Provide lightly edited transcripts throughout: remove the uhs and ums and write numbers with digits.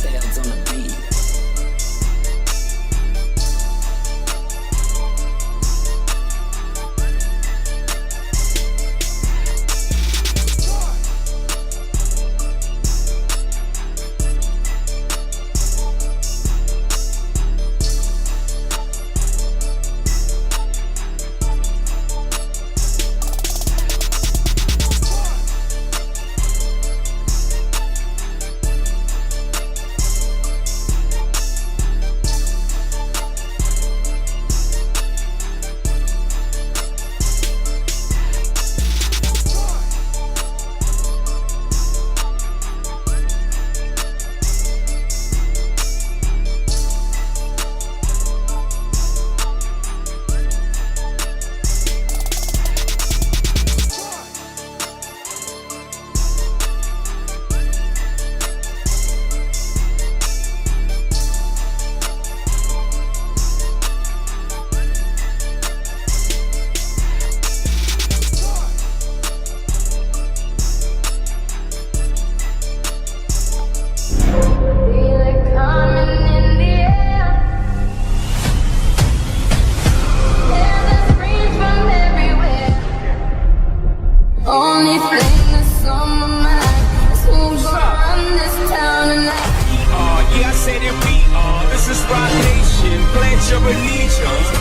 details on the beat. Only thing that's on my mind is who's gonna run this town tonight. Yeah, I said it, we are. This is Rock Nation. Pledge your allegiance.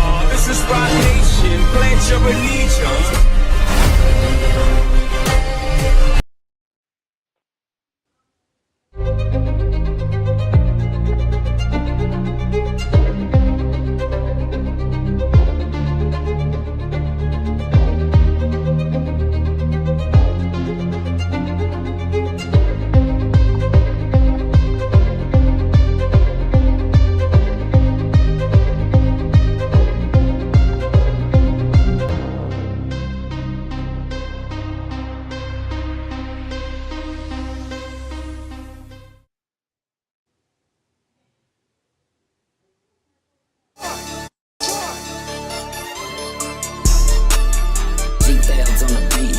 are. This is Rock Nation. Pledge your allegiance. Details on the beat.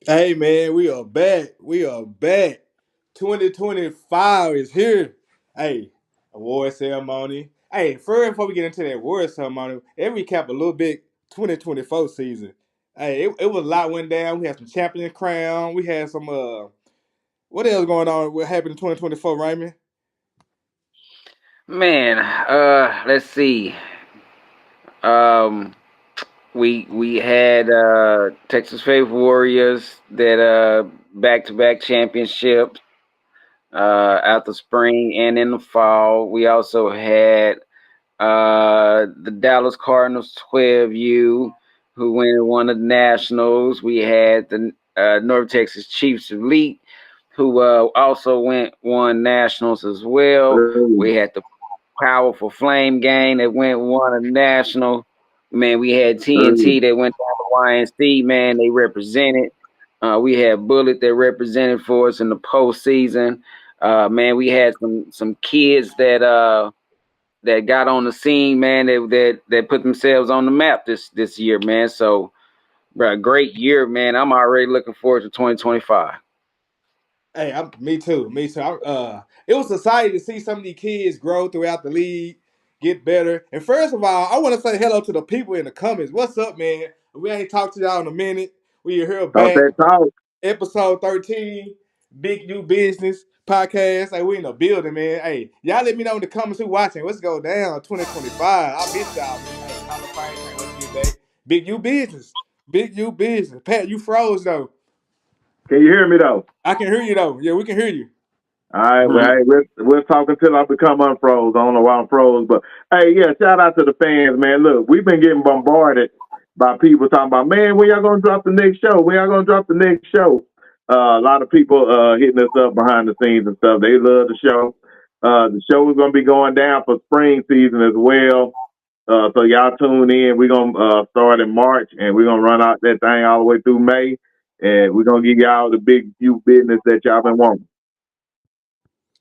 Hey man, we are back. We are back. 2025 is here. Hey, award ceremony. Hey, first before we get into that award ceremony, let's recap a little bit 2024 season. Hey, it was a lot went down. We had some champion crown. We had some what else going on? What happened in 2024, Raymond? Man, let's see. Um, we had Texas Faith Warriors that back-to-back championships out the spring and in the fall. We also had the Dallas Cardinals 12U who won the Nationals. We had the North Texas Chiefs Elite who also won Nationals as well. We had the Powerful Flame Gang that won a national. Man, we had TNT that went down to YNC. Man, they represented. We had Bullet that represented for us in the postseason. Man, we had some kids that got on the scene, man, that put themselves on the map this year, man. So, bro, great year, man. I'm already looking forward to 2025. Hey, me too. Me too. It was exciting to see some of these kids grow throughout the league, get better. And first of all, I want to say hello to the people in the comments. What's up, man? We ain't talked to y'all in a minute. We are here Talk back, that talk. episode 13, Big New Business podcast. Hey, we in the building, man. Hey, y'all let me know in the comments who watching. Let's go down 2025. I miss y'all, man. Hey, Hall of Fame can't wait to get back. Big New Business. Big New Business. Pat, you froze though. Can you hear me though? I can hear you though. Yeah, we can hear you. All right, well, hey, we'll talk until I become unfroze. I don't know why I'm froze, but hey, yeah, shout out to the fans, man. Look, we've been getting bombarded by people talking about, man, when y'all gonna drop the next show? When y'all gonna drop the next show? A lot of people hitting us up behind the scenes and stuff. They love the show. The show is gonna be going down for spring season as well. So y'all tune in. We're gonna start in March and we're gonna run out that thing all the way through May, and we're gonna give y'all the big few business that y'all been wanting.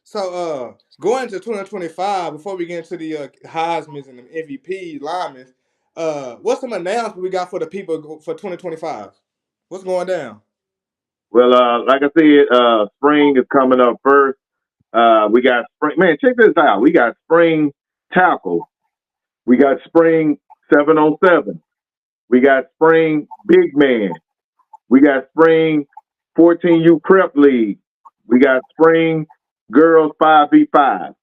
So, going into 2025, before we get into the Heisman's and the MVP linemen, what's some announcement we got for the people for 2025? What's going down? Well, like I said, spring is coming up first. We got spring. Man, check this out. We got spring tackle. We got spring 7-on-7. We got spring big man. We got spring 14U prep league. We got spring girls 5v5.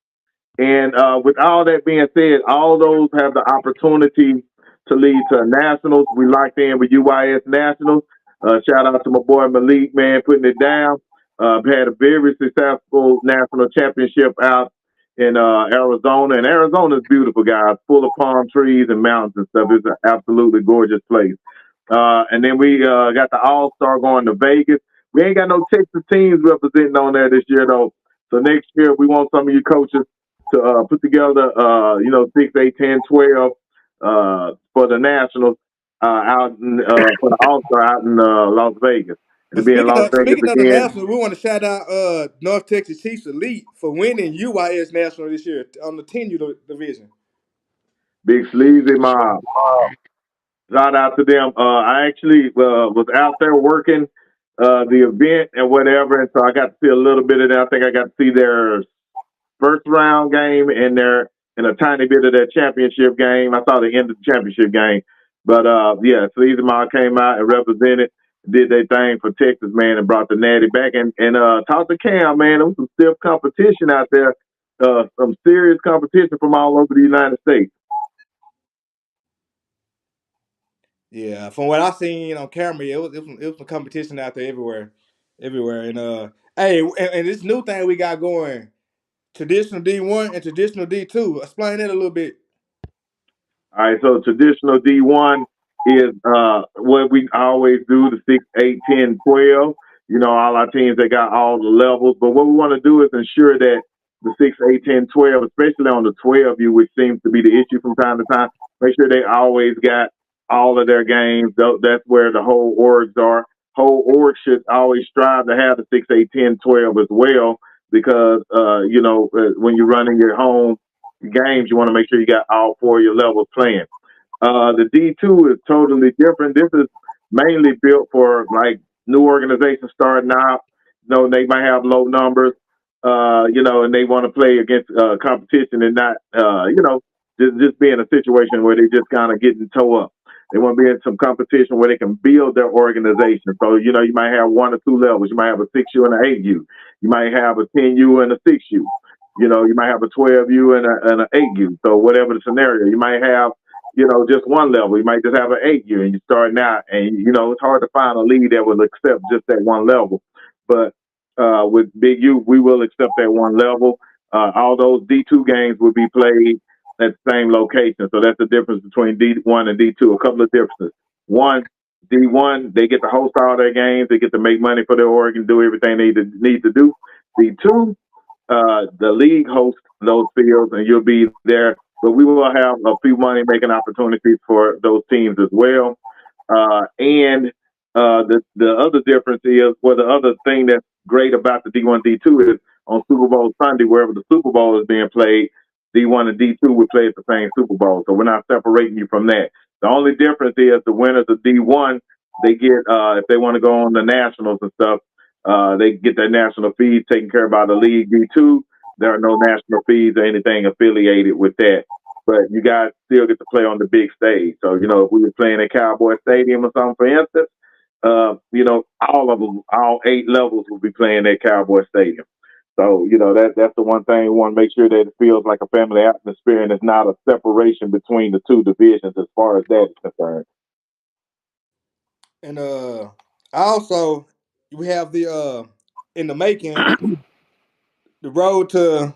And with all that being said, all those have the opportunity to lead to nationals. We locked in with UYS Nationals. Shout out to my boy Malik, man, putting it down. Had a very successful national championship out in Arizona. And Arizona's beautiful, guys, full of palm trees and mountains and stuff. It's an absolutely gorgeous place. And then we got the All Star going to Vegas. We ain't got no Texas teams representing on there this year, though. So next year, we want some of you coaches to put together, 6, 8, 10, 12 for the Nationals out in, for the All Star out in Las Vegas. And It'll be in Las Vegas speaking of the again. nationals, we want to shout out North Texas Chiefs Elite for winning UYS National this year on the 10U division. Big Sleazy Mob. Shout out to them. I actually was out there working the event and whatever, and so I got to see a little bit of that. I think I got to see their first round game and a tiny bit of that championship game. I saw the end of the championship game. But yeah, Sleazy Mob came out and represented, did their thing for Texas, man, and brought the natty back. And talked to Cam, man. There was some stiff competition out there, some serious competition from all over the United States. Yeah, from what I seen on camera, it was a competition out there everywhere. And hey, and this new thing we got going, traditional D1 and traditional D2. Explain that a little bit. All right, so traditional D1 is what we always do, the 6, 8, 10, 12. You know, all our teams, they got all the levels. But what we want to do is ensure that the 6, 8, 10, 12, especially on the 12U, which seems to be the issue from time to time, make sure they always got all of their games. That's where the whole orgs are. Whole org should always strive to have the 6, 8, 10, 12 as well because, when you're running your home games, you want to make sure you got all four of your levels playing. The D2 is totally different. This is mainly built for like new organizations starting out. You know, they might have low numbers, and they want to play against competition and not, just be in a situation where they just kind of getting toe up. They want to be in some competition where they can build their organization. So, you might have 1 or 2 levels. You might have a 6U and an 8U. You might have a 10U and a 6U. You might have a 12U and an 8U. So whatever the scenario, you might have, just one level. You might just have an 8U and you're starting out. And, it's hard to find a league that will accept just that one level. But with Big U, we will accept that one level. All those D2 games will be played at the same location. So that's the difference between D1 and D2. A couple of differences. One, D1, they get to host all their games. They get to make money for their org and do everything they need to do. D2, the league hosts those fields and you'll be there. But we will have a few money making opportunities for those teams as well. And the other difference is, well, the other thing that's great about the D1, D2 is on Super Bowl Sunday, wherever the Super Bowl is being played, D1 and D2 will play at the same Super Bowl. So we're not separating you from that. The only difference is the winners of D1, they get, if they want to go on the Nationals and stuff, They get their national fees taken care of by the league. D2, there are no national fees or anything affiliated with that. But you guys still get to play on the big stage. So, you know, if we were playing at Cowboy Stadium or something, for instance, you know, all of them, all 8 levels will be playing at Cowboy Stadium. So, you know, that's the one thing we want to make sure that it feels like a family atmosphere and it's not a separation between the two divisions as far as that is concerned. And also we have the in the making the road to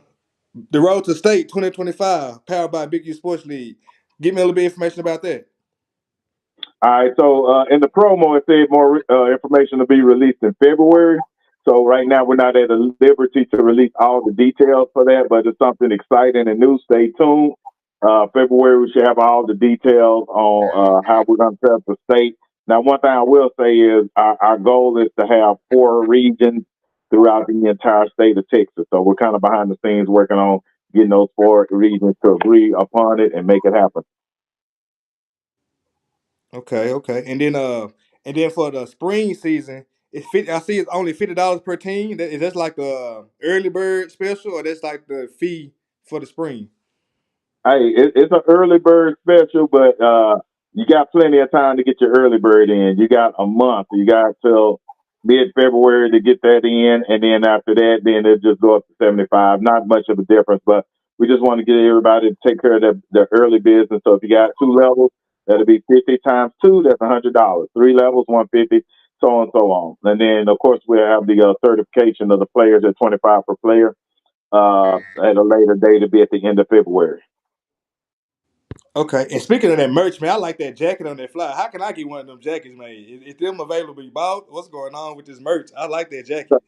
state 2025 powered by Big U Sports League. Give me a little bit of information about that. All right, so in the promo, it said more information to be released in February. So right now, we're not at a liberty to release all the details for that, but it's something exciting and new. Stay tuned. February, we should have all the details on how we're going to set up the state. Now, one thing I will say is our goal is to have 4 regions throughout the entire state of Texas. So we're kind of behind the scenes working on getting those 4 regions to agree upon it and make it happen. Okay, okay. And then for the spring season, I see it's only $50 per team. Is that like the early bird special, or that's like the fee for the spring? Hey, it's an early bird special, but you got plenty of time to get your early bird in. You got a month. You got till mid-February to get that in, and then after that, then it'll just go up to 75. Not much of a difference, but we just want to get everybody to take care of their early business. So if you got 2 levels, that'll be 50 times 2. That's $100. 3 levels, 150, so on and so on. And then of course we'll have the certification of the players at 25 per player at a later date. To be at the end of February. Okay. And speaking of that merch, man, I like that jacket on that flyer. How can I get one of them jackets made? Is them available? You bought? What's going on with this merch? I like that jacket.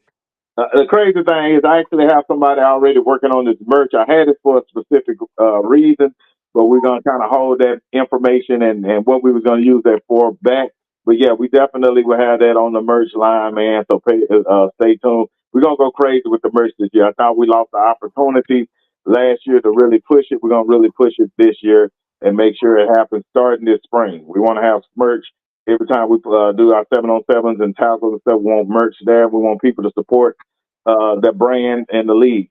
The crazy thing is, I actually have somebody already working on this merch. I had it for a specific reason, but we're gonna kind of hold that information and what we was gonna use that for back. But yeah, we definitely will have that on the merch line, man. So stay tuned. We're gonna go crazy with the merch this year. I thought we lost the opportunity last year to really push it. We're gonna really push it this year and make sure it happens starting this spring. We want to have merch every time we do our 7-on-7s and tackles and stuff. We want merch there. We want people to support that brand and the league.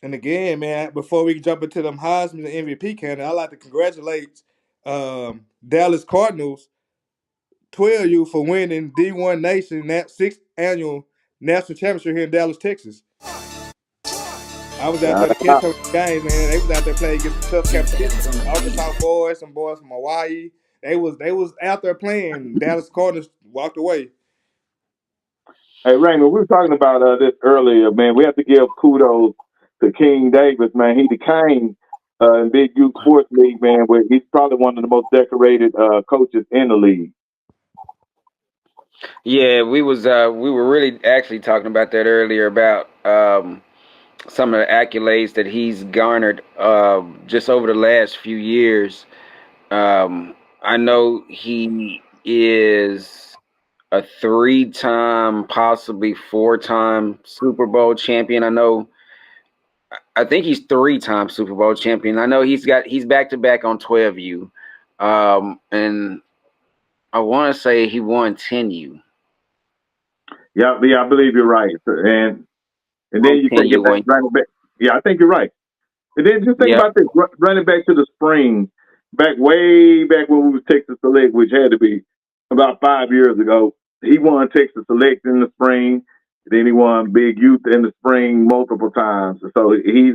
And again, man, before we jump into them Heisman and MVP candidate, I'd like to congratulate Dallas Cardinals 12U for winning D1 Nation that 6th annual national championship here in Dallas, Texas. I was out there to catch some games, man. They was out there playing against some tough competition. Details on Some the beat. Arkansas boys, some boys from Hawaii. They was out there playing. Dallas Cardinals walked away. Hey, Raymond, we were talking about this earlier, man. We have to give kudos to King Davis, man. He became in Big U Sports League, man, where he's probably one of the most decorated coaches in the league. Yeah, we were really actually talking about that earlier about some of the accolades that he's garnered just over the last few years. I know he is a 3-time, possibly 4-time Super Bowl champion. I think he's 3-time Super Bowl champion. I know he's back to back on 12U, and I want to say he won 10U. Yeah, I believe you're right. And then you think about running back. Yeah, I think you're right. And then just think about this, running back to the spring, way back when we was Texas Select, which had to be about 5 years ago. He won Texas Select in the spring. Then he won Big Youth in the spring multiple times. So he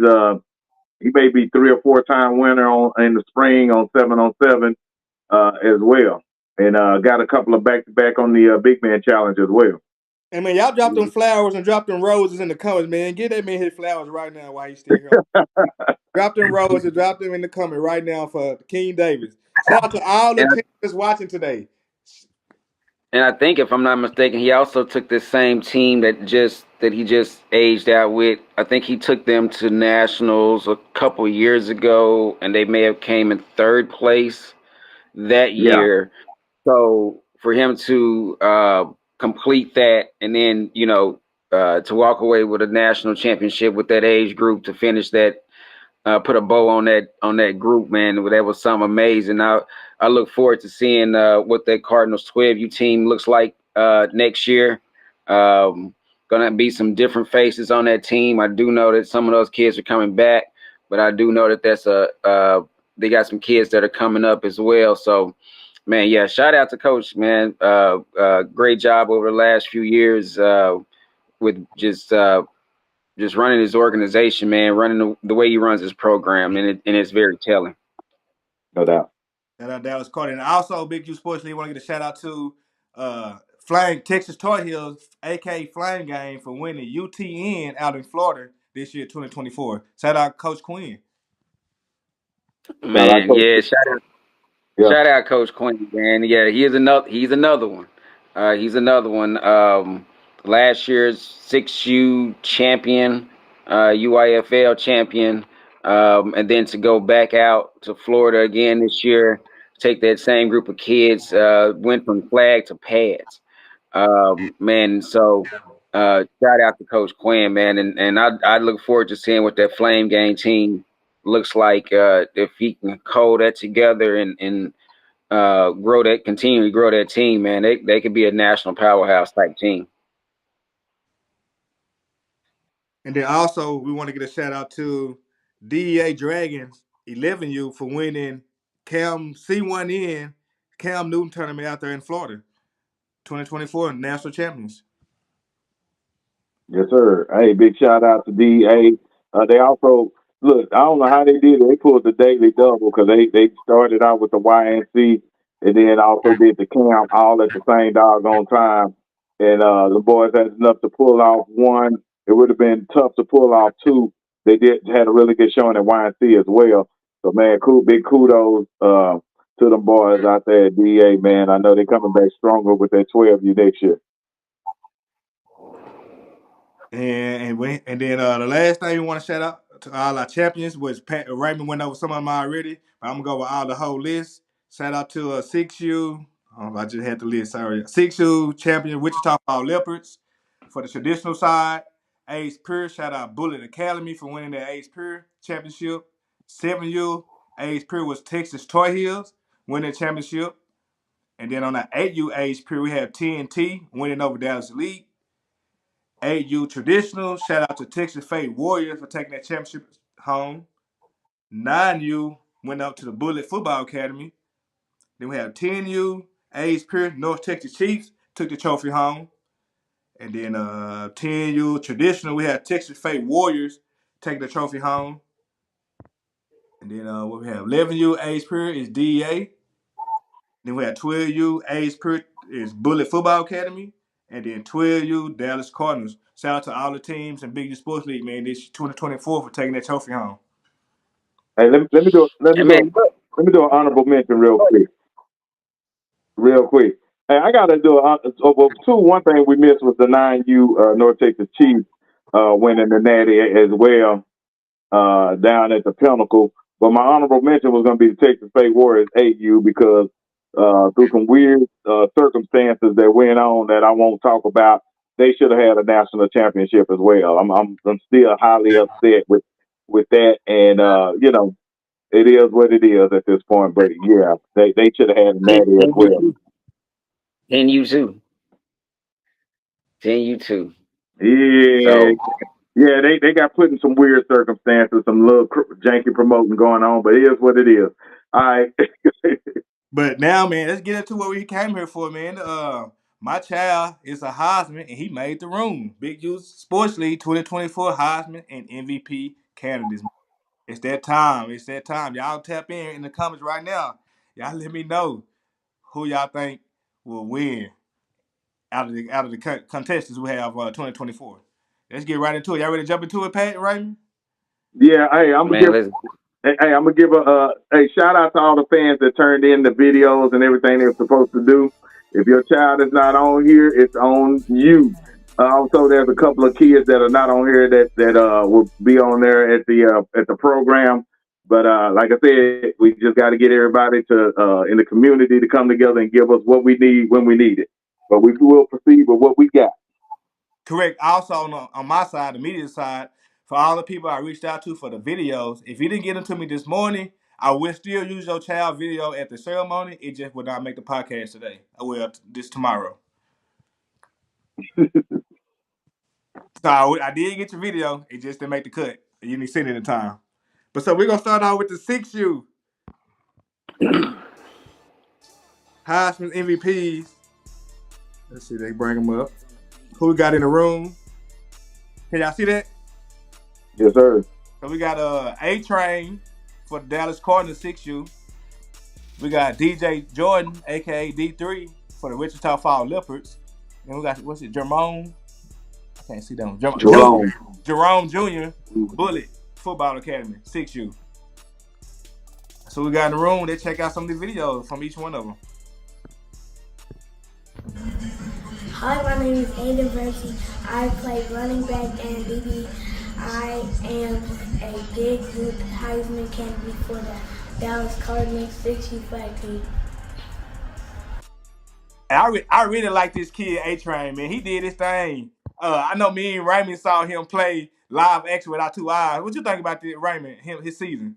may be 3 or 4 time winner in the spring on 7-on-7 as well, and got a couple of back to back on the Big Man Challenge as well. And man, y'all drop them flowers and drop them roses in the comments, man. Get that man his flowers right now while he's still here. Drop them roses and drop them in the comment right now for King Davis. Shout out to all the teams that's watching today. And I think, if I'm not mistaken, he also took this same team that he just aged out with. I think he took them to nationals a couple years ago, and they may have came in 3rd place that year. So for him to complete that, and then to walk away with a national championship with that age group, to finish that, put a bow on that group, man, that was something amazing. I look forward to seeing what that Cardinals 12U team looks like next year. Gonna be some different faces on that team. I do know that some of those kids are coming back, but I do know that they got some kids that are coming up as well. So, man, yeah, shout out to Coach, man. Great job over the last few years with just running his organization, man, running the way he runs his program, and it's very telling. No doubt. Shout out Dallas Carter. And also, Big U Sports League want to get a shout out to Flame Texas Tar Heels, aka Flame Game, for winning UTN out in Florida this year, 2024. Shout out Coach Quinn. Shout out Man, Coach. yeah, Yeah. shout out Coach Quinn, man. Yeah, he's another one. He's another one. Last year's 6U champion, UIFL champion, and then to go back out to Florida again this year, take that same group of kids, went from flag to pads. Man, so shout out to Coach Quinn, man, and I look forward to seeing what that Flame Gang team looks like if he can hold that together and continue to grow that team, man. They could be a national powerhouse type team. And then also, we want to get a shout out to DEA Dragons 11U for winning Cam C1N Cam Newton tournament out there in Florida, 2024 national champions. Yes, sir. Hey, big shout out to DA. They also look. I don't know how they did it. They pulled the daily double because they started out with the YNC and then also did the camp all at the same doggone time. And the boys had enough to pull off one. It would have been tough to pull off two. They did had a really good showing at YNC as well. So man, big kudos to them boys out there at DA. Man, I know they're coming back stronger with that 12U next year. And then the last thing we want to shout out to all our champions was Raymond went over some of them already, but I'm gonna go with all the whole list. Shout out to 6U. I just had the list. Sorry, 6U champion Wichita Fall Leopards for the traditional side. Ace Pure, shout out Bullet Academy for winning the Ace Pure championship. 7U Ace Pure was Texas Toy Hills winning the championship. And then on the 8U Ace Pure, we have TNT winning over Dallas Elite. 8U Traditional, shout out to Texas Fate Warriors for taking that championship home. 9U went up to the Bullet Football Academy. Then we have 10U, Ace Pierce, North Texas Chiefs took the trophy home. And then 10U Traditional, we have Texas Fate Warriors taking the trophy home. And then what we have, 11U Ace Pierce is DEA. Then we have 12U Ace Pierce is Bullet Football Academy. And then 12U Dallas Cardinals. Shout out to all the teams in Big U Sports League, man, this 2024 for taking that trophy home. Hey, let me do And man, let me do an honorable mention real quick. Real quick. Hey, I got to do one thing we missed was the 9U North Texas Chiefs winning the Natty as well down at the Pinnacle. But my honorable mention was going to be the Texas State Warriors 8U because through some weird circumstances that went on that I won't talk about, they should have had a national championship as well. I'm still highly upset with that, and you know it is what it is at this point. But yeah, they should have had a natty as well. and you too, and you too. Yeah, So yeah, they got put in some weird circumstances, some little janky promoting going on, but it is what it is. All right. But now, man, let's get into what we came here for, man. My child is a Heisman, and he made the room. Big U Sports League 2024 Heisman and MVP candidates. It's that time. It's that time. Y'all tap in the comments right now. Y'all let me know who y'all think will win out of the contestants we have 2024. Let's get right into it. Y'all ready to jump into it, Pat, Raymond? Yeah, hey, I'm gonna man, give listen, Hey, I'm gonna give a shout out to all the fans that turned in the videos and everything they're supposed to do. If your child is not on here, it's on you. Also, there's a couple of kids that are not on here that will be on there at the program. But like I said, we just got to get everybody to in the community to come together and give us what we need when we need it. But we will proceed with what we got. Correct. Also, on my side, the media side, for all the people I reached out to for the videos, if you didn't get them to me this morning, I will still use your child video at the ceremony. It just would not make the podcast today. I will this tomorrow. So I did get your video. It just didn't make the cut. You didn't send it in time. But so we're gonna start out with the 6U Heisman MVPs. Let's see, they bring them up. Who we got in the room? Can y'all see that? Yes, sir. So we got A Train for the Dallas Cardinals 6U. We got DJ Jordan, aka D3, for the Wichita Fall Leopards. And we got Jerome? I can't see them. Jerome. Jerome Jr. Bullet Football Academy 6U. So we got in the room. They check out some of the videos from each one of them. Hi, my name is Aiden Versi. I play running back and DB. I am a big youth Heisman candidate for the Dallas Cardinals 6U flag team. I really like this kid A Train, man. He did his thing. I know me and Raymond saw him play live action with our 2 eyes. What you think about this, Raymond? His season?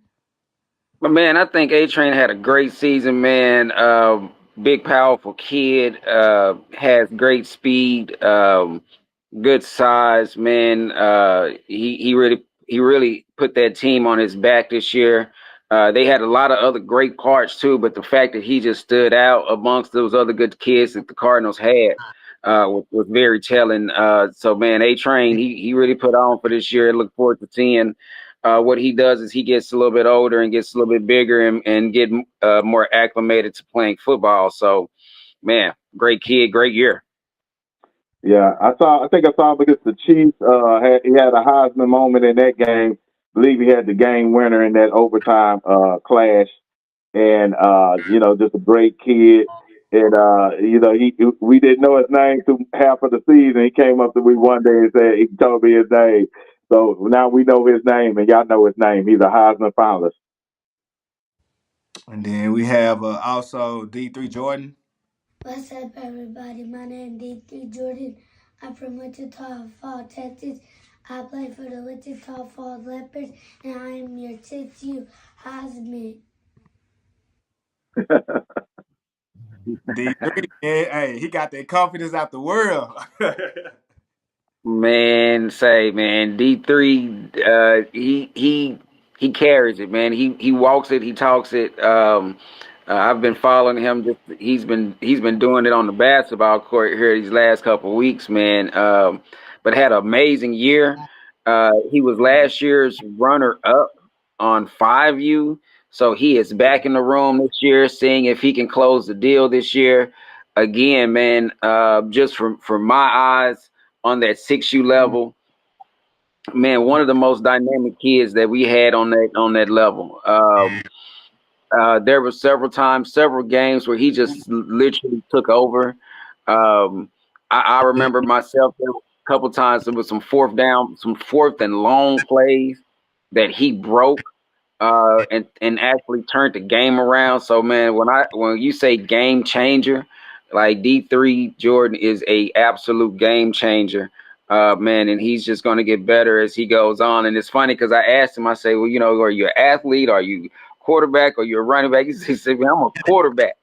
But man, I think A Train had a great season, man. Big, powerful kid. Has great speed. Good size, man. He really put that team on his back this year. They had a lot of other great parts too, but the fact that he just stood out amongst those other good kids that the Cardinals had was very telling. So man, A Train, he really put on for this year. Look forward to seeing what he does as he gets a little bit older and gets a little bit bigger and get more acclimated to playing football. So man, great kid, great year. Yeah, I think I saw him against the Chiefs. He had a Heisman moment in that game. I believe he had the game winner in that overtime clash, and just a great kid. And we didn't know his name through half of the season. He came up to me one day and said he told me his name. So now we know his name, and y'all know his name. He's a Heisman finalist. And then we have also D3 Jordan. What's up, everybody? My name is D3 Jordan. I'm from Wichita Falls, Texas. I play for the Wichita Falls Leopards, and I am your 6U Heisman. D3, yeah, hey, he got that confidence out the world. Man, D3, he carries it, man. He walks it, he talks it. I've been following him. He's been doing it on the basketball court here these last couple of weeks, man. But had an amazing year. He was last year's runner up on 5U, so he is back in the room this year, seeing if he can close the deal this year. Again, man, just from my eyes on that 6U level, man, one of the most dynamic kids that we had on that level. There were several games where he just literally took over. I remember myself there were a couple times there was some fourth and long plays that he broke and actually turned the game around. So man, when you say game changer, like D3 Jordan is a absolute game changer. Man, and he's just going to get better as he goes on. And it's funny because I asked him, I say, well, are you an athlete? Are you quarterback? Or you a running back? He said, I'm a quarterback.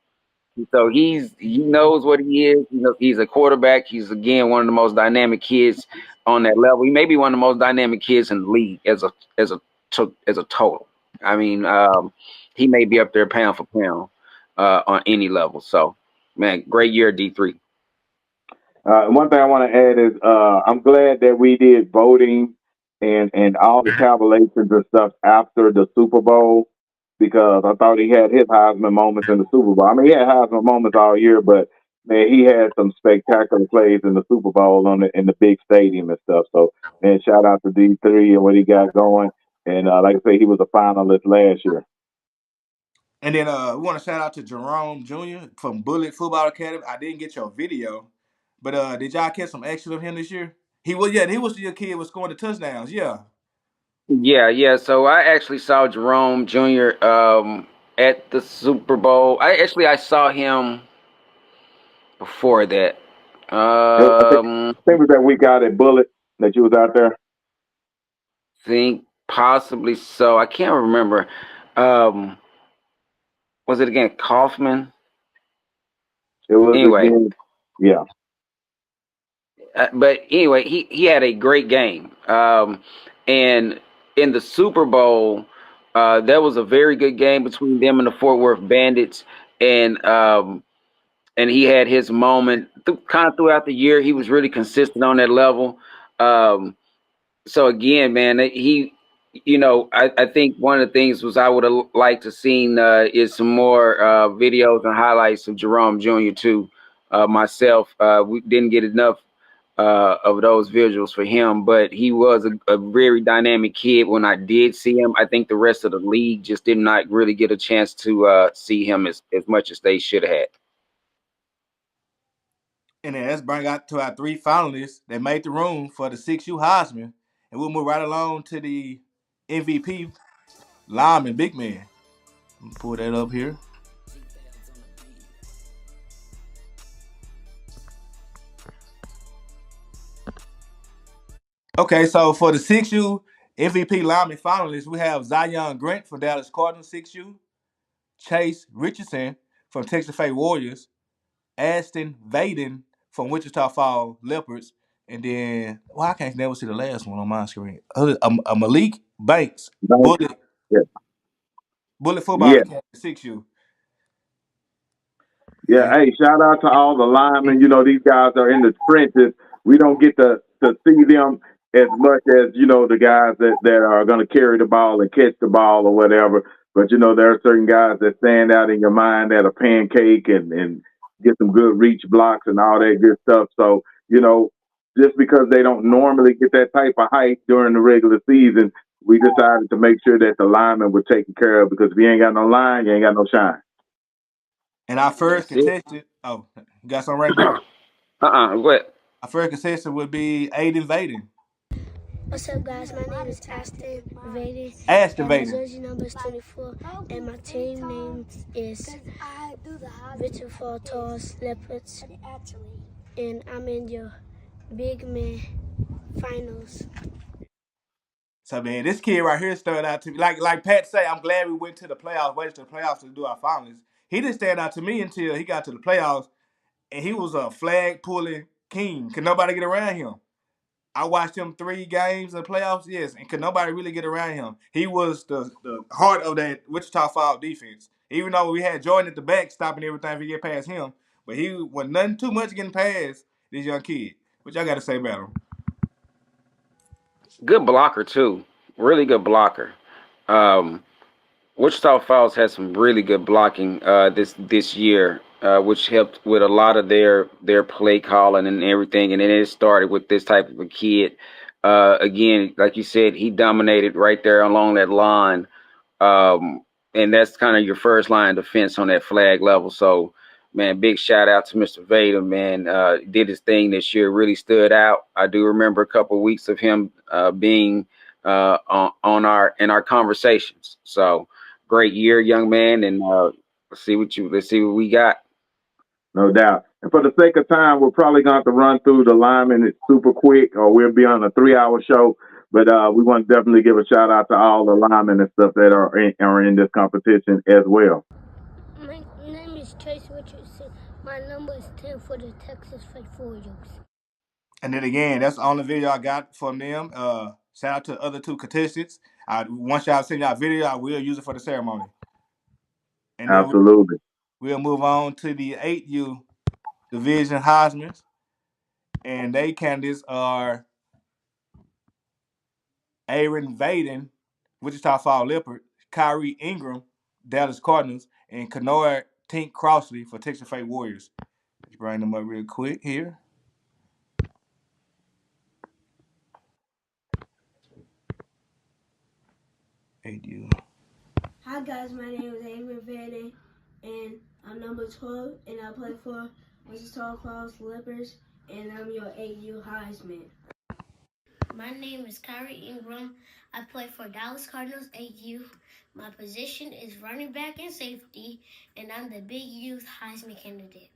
So he knows what he is. He's a quarterback. He's again one of the most dynamic kids on that level. He may be one of the most dynamic kids in the league as a total. I mean, he may be up there pound for pound on any level. So, man, great year, D3. One thing I want to add is I'm glad that we did voting and all the tabulations and stuff after the Super Bowl because I thought he had his Heisman moments in the Super Bowl. I mean, he had Heisman moments all year, but man, he had some spectacular plays in the Super Bowl in the big stadium and stuff. So, man, shout out to D3 and what he got going. And like I say, he was a finalist last year. And then we want to shout out to Jerome Jr. from Bullet Football Academy. I didn't get your video, but did y'all catch some action of him this year? He was your kid was scoring the touchdowns. Yeah. Yeah. So I actually saw Jerome Jr. At the Super Bowl. I saw him before that. I think it was that week out at Bullet that you was out there. Think possibly so. I can't remember. Um, was it again Kaufman? It was Anyway, again, yeah. but anyway, he had a great game. And in the Super Bowl, there was a very good game between them and the Fort Worth Bandits, and and he had his moment kind of throughout the year. He was really consistent on that level. Um, so again, man, I think one of the things was I would have liked to seen is some more videos and highlights of Jerome Jr. too. Myself, we didn't get enough of those visuals for him, but he was a very dynamic kid when I did see him. I think the rest of the league just did not really get a chance to see him as much as they should have had. And then let's bring out to our three finalists that made the room for the 6U Heisman. And we'll move right along to the MVP, lineman, big man. Let me pull that up here. Okay, so for the 6U MVP lineman finalists, we have Zion Grant from Dallas Cardinals 6U, Chase Richardson from Texas Fay Warriors, Aston Vaden from Wichita Falls Leopards, and then I can't never see the last one on my screen. A Malik Banks, Right. Yeah. Bullet Football Yeah. Academy 6U. Yeah, And, hey, shout out to all the linemen. You know, these guys are in the trenches. We don't get to see them as much as, you know, the guys that are going to carry the ball and catch the ball or whatever. But, you know, there are certain guys that stand out in your mind that are pancake and get some good reach blocks and all that good stuff. So, you know, just because they don't normally get that type of height during the regular season, we decided to make sure that the linemen were taken care of because if you ain't got no line, you ain't got no shine. and our first That's it. contestant, oh, you got something right quick? What? Our first contestant would be Aiden Vaden. What's up, guys? My name is Aston Vaden, Ashton and my Vaden. jersey number is 24, and my team name is Richard Fall Tall's Leopards, and I'm in your big man finals. So man, this kid right here stood out to me. Like Pat say, I'm glad we went to the playoffs, waited to the playoffs to do our finals. He didn't stand out to me until he got to the playoffs, and he was a flag pulling king. Could nobody get around him? I watched him 3 games in the playoffs, yes, and could nobody really get around him. He was the heart of that Wichita Falls defense. Even though we had Jordan at the back stopping everything if we get past him, but he was nothing too much getting past this young kid. What y'all got to say about him? Good blocker too. Really good blocker. Um, Wichita Falls had some really good blocking this year, which helped with a lot of their play calling and everything. And then it started with this type of a kid. Again, like you said, he dominated right there along that line, and that's kind of your first line defense on that flag level. So, man, big shout out to Mr. Vader. Man, did his thing this year. Really stood out. I do remember a couple of weeks of him being on our conversations. So. Great year, young man, and let's see what we got. No doubt. And for the sake of time, we're probably going to have to run through the linemen super quick, or we'll be on a 3-hour show. But we want to definitely give a shout out to all the linemen and stuff that are in this competition as well. My name is Chase Richardson. My number is 10 for the Texas Fay Warriors. And then again, that's the only video I got from them. Shout out to the other 2 contestants. Once y'all send y'all video, I will use it for the ceremony. And then Absolutely. we'll move on to the 8U Division Heisman. And they candidates are Aaron Vaden, Wichita Falls Leopard, Kyrie Ingram, Dallas Cardinals, and Kennard Tink Crossley for Texas Fay Warriors. Let's bring them up real quick here. Hi guys, my name is Aaron Vaden, and I'm number 12, and I play for Wichita Falls Leopards, and I'm your 8U Heisman. My name is Kyrie Ingram. I play for Dallas Cardinals 8U. My position is running back and safety, and I'm the Big Youth Heisman candidate.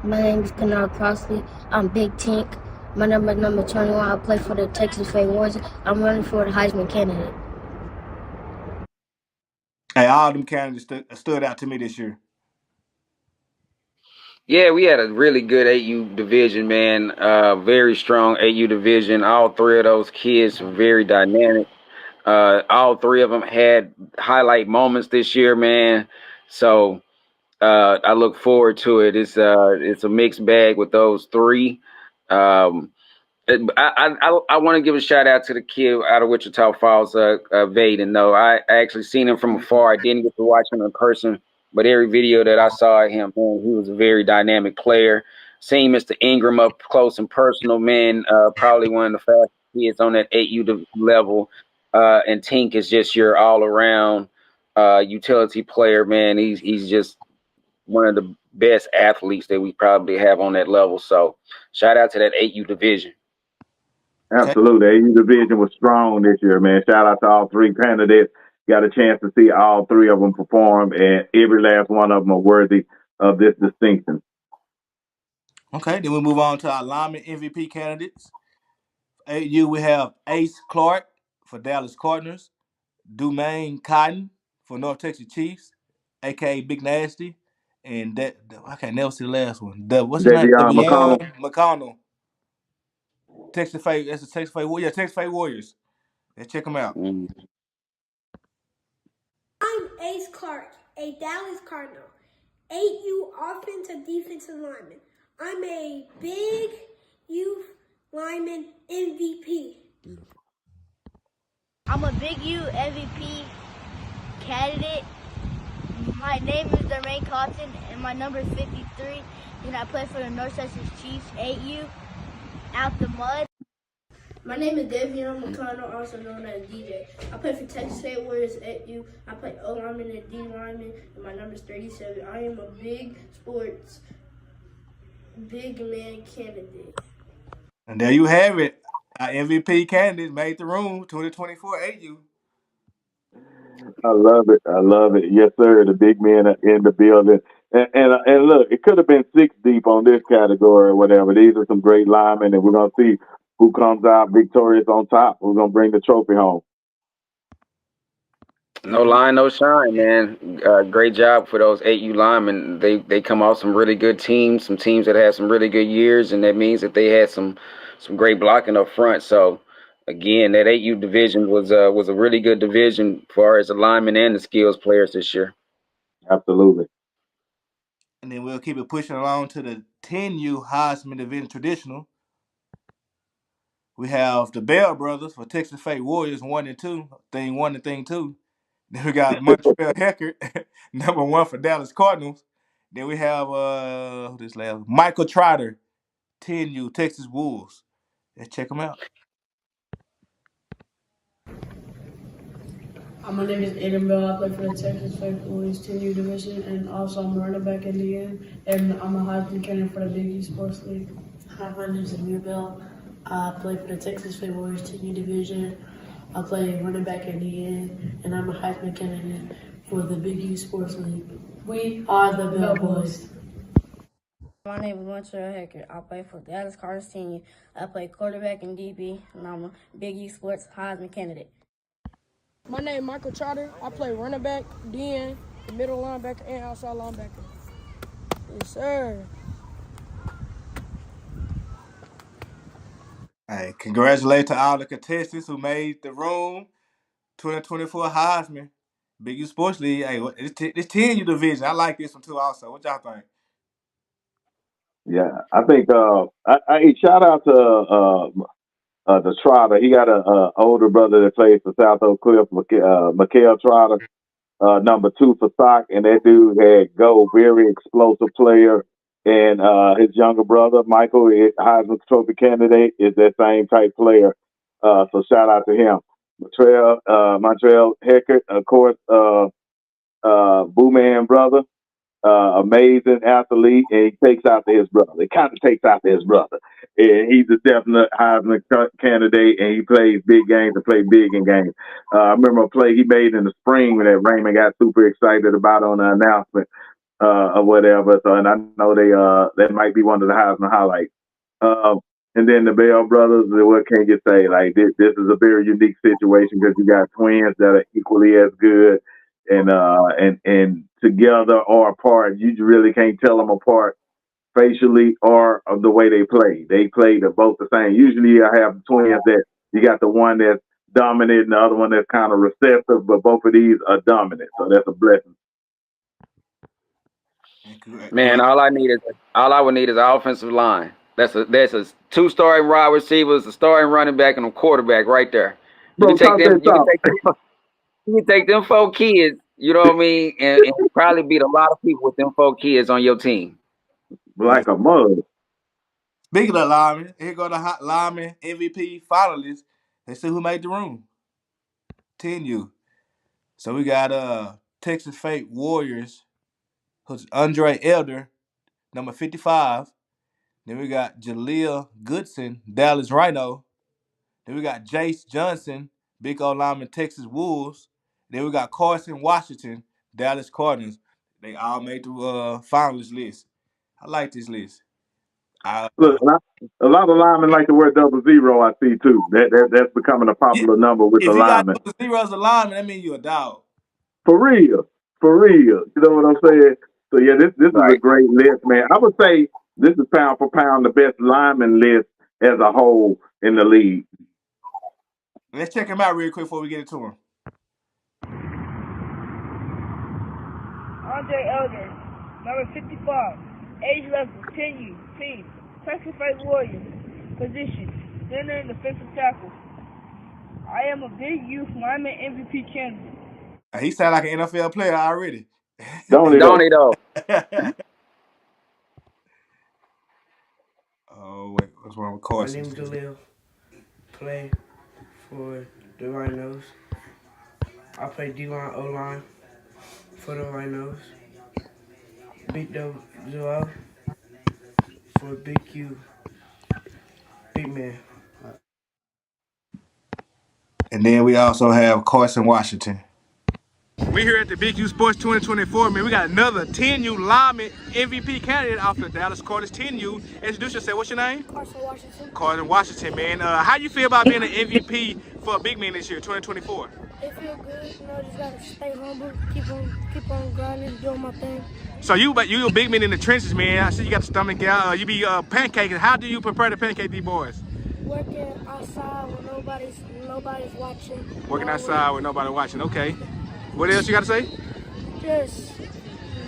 My name is Kennard Crossley. I'm Big Tink. My number 21. I play for the Texas Fay Warriors. I'm running for the Heisman candidate. Hey, all them candidates stood out to me this year. Yeah, we had a really good AU division, man. Very strong AU division. All three of those kids were very dynamic. All three of them had highlight moments this year, man. So I look forward to it. It's a mixed bag with those three. Um, I want to give a shout out to the kid out of Wichita Falls, Vaden. Though I actually seen him from afar. I didn't get to watch him in person, but every video that I saw of him, man, he was a very dynamic player. Seeing Mr. Ingram up close and personal, man, probably one of the fastest kids on that 8U level. And Tink is just your all around utility player, man. He's just one of the best athletes that we probably have on that level. So shout out to that 8U division. Okay. Absolutely. AU division was strong this year, man. Shout out to all three candidates. Got a chance to see all three of them perform, and every last one of them are worthy of this distinction. Okay. Then we move on to our lineman MVP candidates. 8U, we have Ace Clark for Dallas Cardinals, Dumaine Cotton for North Texas Chiefs, aka Big Nasty, and that I can't never see the last one. What's his name? Davion McConnell. Devion McConnell. Texas Fate. That's the Texas Fate. Yeah, Texas Fate Warriors. Let's check them out. Mm. I'm Ace Clark, a Dallas Cardinal, 8U offensive defensive lineman. I'm a big youth lineman MVP. I'm a Big U MVP candidate. My name is Jermaine Cotton, and my number is 53, and I play for the North Texas Chiefs, 8U, out the mud. My name is Devion McConnell, also known as DJ. I play for Texas State Warriors at U. I play O lineman and D lineman, and my number is 37. I am a big sports, big man candidate. And there you have it. Our MVP candidates made the room. 2024 8U. I love it. I love it. Yes, sir. The big men are in the building. And look, it could have been six deep on this category or whatever. These are some great linemen, and we're going to see who comes out victorious on top. Who's going to bring the trophy home. No line, no shine, man. Great job for those 8U linemen. They come off some really good teams, some teams that had some really good years, and that means that they had some great blocking up front. So again, that 8U division was a really good division as far as the linemen and the skills players this year. Absolutely. And then we'll keep it pushing along to the 10U Heisman Division Traditional. We have the Bell brothers for Texas Fate Warriors 1 and 2, thing 1 and thing 2. Then we got Montreal Heckert, number 1 for Dallas Cardinals. Then we have this last Michael Trotter, 10U Texas Wolves. Let's check them out. My name is Aiden Bell. I play for the Texas Fate Warriors 10U division, and also I'm a running back in the end, and I'm a Heisman candidate for the Big East Sports League. Hi, my name is Amir Bell. I play for the Texas Fate Warriors 10U division. I play running back in the end, and I'm a Heisman candidate for the Big East Sports League. We are the Bell Boys. My name is Montreal Heckert. I play for Dallas Cardinals 10U. I play quarterback and DB, and I'm a Big U Sports Heisman candidate. My name is Michael Trotter. I play running back, DN, middle linebacker, and outside linebacker. Yes, sir. Hey, congratulations to all the contestants who made the room. 2024 Heisman, Big U Sports League. Hey, this 10U division. I like this one too. Also, what y'all think? Yeah, I think. Shout out to the Trotter. He got a older brother that plays for South Oak Cliff, Mikael Trotter, number 2 for Sock, and that dude had very explosive player. And his younger brother, Michael, Heisman Trophy candidate, is that same type player. So shout out to him. Montreal Heckert, of course, Boo Man brother, amazing athlete, and he takes after his brother. He kind of takes after his brother. And he's a definite Heisman candidate, and he plays big games and plays big in games. I remember a play he made in the spring that Raymond got super excited about on the announcement or whatever. So, and I know that might be one of the Heisman highlights. And then the Bell brothers, what can you say? Like this is a very unique situation because you got twins that are equally as good, and together or apart, you really can't tell them apart. facially or of the way they play. They play both the same. Usually I have twins that you got the one that's dominant and the other one that's kind of recessive, but both of these are dominant. So that's a blessing. Man, all I would need is an offensive line. That's a two starting wide receivers, a starting running back, and a quarterback right there. You can Bro, take talk them. that talk. You can take them 4 kids. You know what I mean, and probably beat a lot of people with them 4 kids on your team. Like a mug. Speaking of linemen, here go the hot lineman MVP finalists. Let's see who made the room. 10U. So we got Texas Fate Warriors, who's Andre Elder, number 55. Then we got Jaleel Goodson, Dallas Rhino. Then we got Jace Johnson, big old lineman, Texas Wolves. Then we got Carson Washington, Dallas Cardinals. They all made the finalist list. I like this list. Look, a lot of linemen like to wear 00. I see too. That's becoming a Yeah, popular number with the if you got linemen. double zeros of lineman, that means you a dog. For real, for real. You know what I'm saying? So yeah, this is a Right. great list, man. I would say this is pound for pound the best lineman list as a whole in the league. Let's check him out real quick before we get into him. Andre Elder, number 55, age level 10U, team, Texas Fate Warriors, position, center and defensive tackle. I am a big youth lineman MVP candidate. He sound like an NFL player already. Don't he Don't though? he though? Oh wait, what's wrong with Carson? My name is Jaleel. Play for the Rhinos. I play D-line, O-line for the Rhinos. Bidnezz for Big Q. Big man. And then we also have Carson Washington. We here at the Big U Sports 2024, man. We got another 10U lineman MVP candidate off the Dallas Cardinals. 10U. Introduce yourself. What's your name? Carson Washington. Carson Washington, man. How you feel about being an MVP for a big man this year, 2024? It feel good, just gotta stay humble, keep on grinding, doing my thing. So you a big man in the trenches, man. I see you got the stomach out. You be pancaking. How do you prepare to pancake these boys? Working outside when nobody's watching. Working outside with nobody watching. Okay. What else you got to say? Just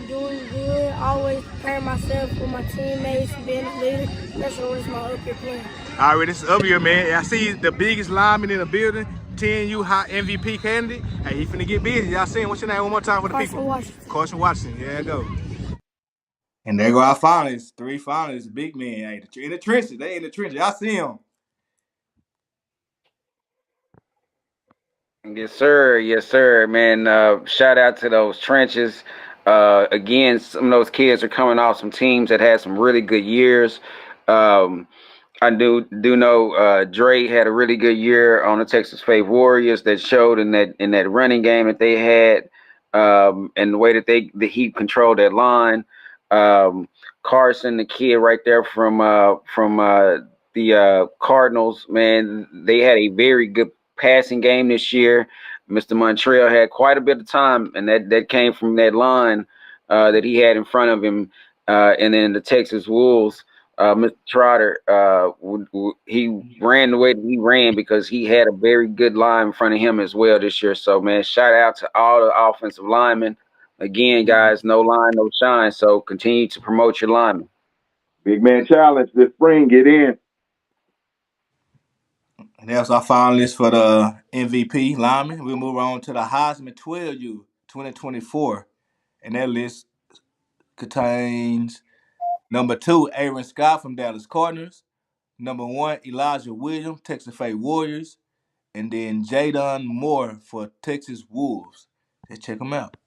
doing good, always preparing myself with my teammates, being a leader. That's always my up here plan. All right, this is up here, man. I see the biggest lineman in the building, 10U hot MVP candidate. Hey, he finna get busy. Y'all seen? What's your name one more time for the Carson people? Washington. Carson Washington. Yeah, go. And there go our finalists. 3 finalists. Big man. Hey, in the trenches. They in the trenches. Y'all see them. Yes, sir, man. Shout out to those trenches. Again, some of those kids are coming off some teams that had some really good years. I do know Dre had a really good year on the Texas Fate Warriors that showed in that running game that they had, and the way that he controlled that line. Carson, the kid right there from the Cardinals, man, they had a very good passing game this year. Mr. Montreal had quite a bit of time, and that came from that line that he had in front of him. And then the Texas Wolves, Mr. Trotter, he ran the way that he ran because he had a very good line in front of him as well this year. So, man, shout out to all the offensive linemen. Again, guys, no line, no shine. So continue to promote your linemen. Big man challenge this spring. Get in. And that's our finalists for the MVP lineman. We'll move on to the Heisman 12U 2024. And that list contains number 2, Aaron Scott from Dallas Cardinals. Number 1, Elijah Williams, Texas Fate Warriors. And then Jadon Moore for Texas Wolves. Let's check them out.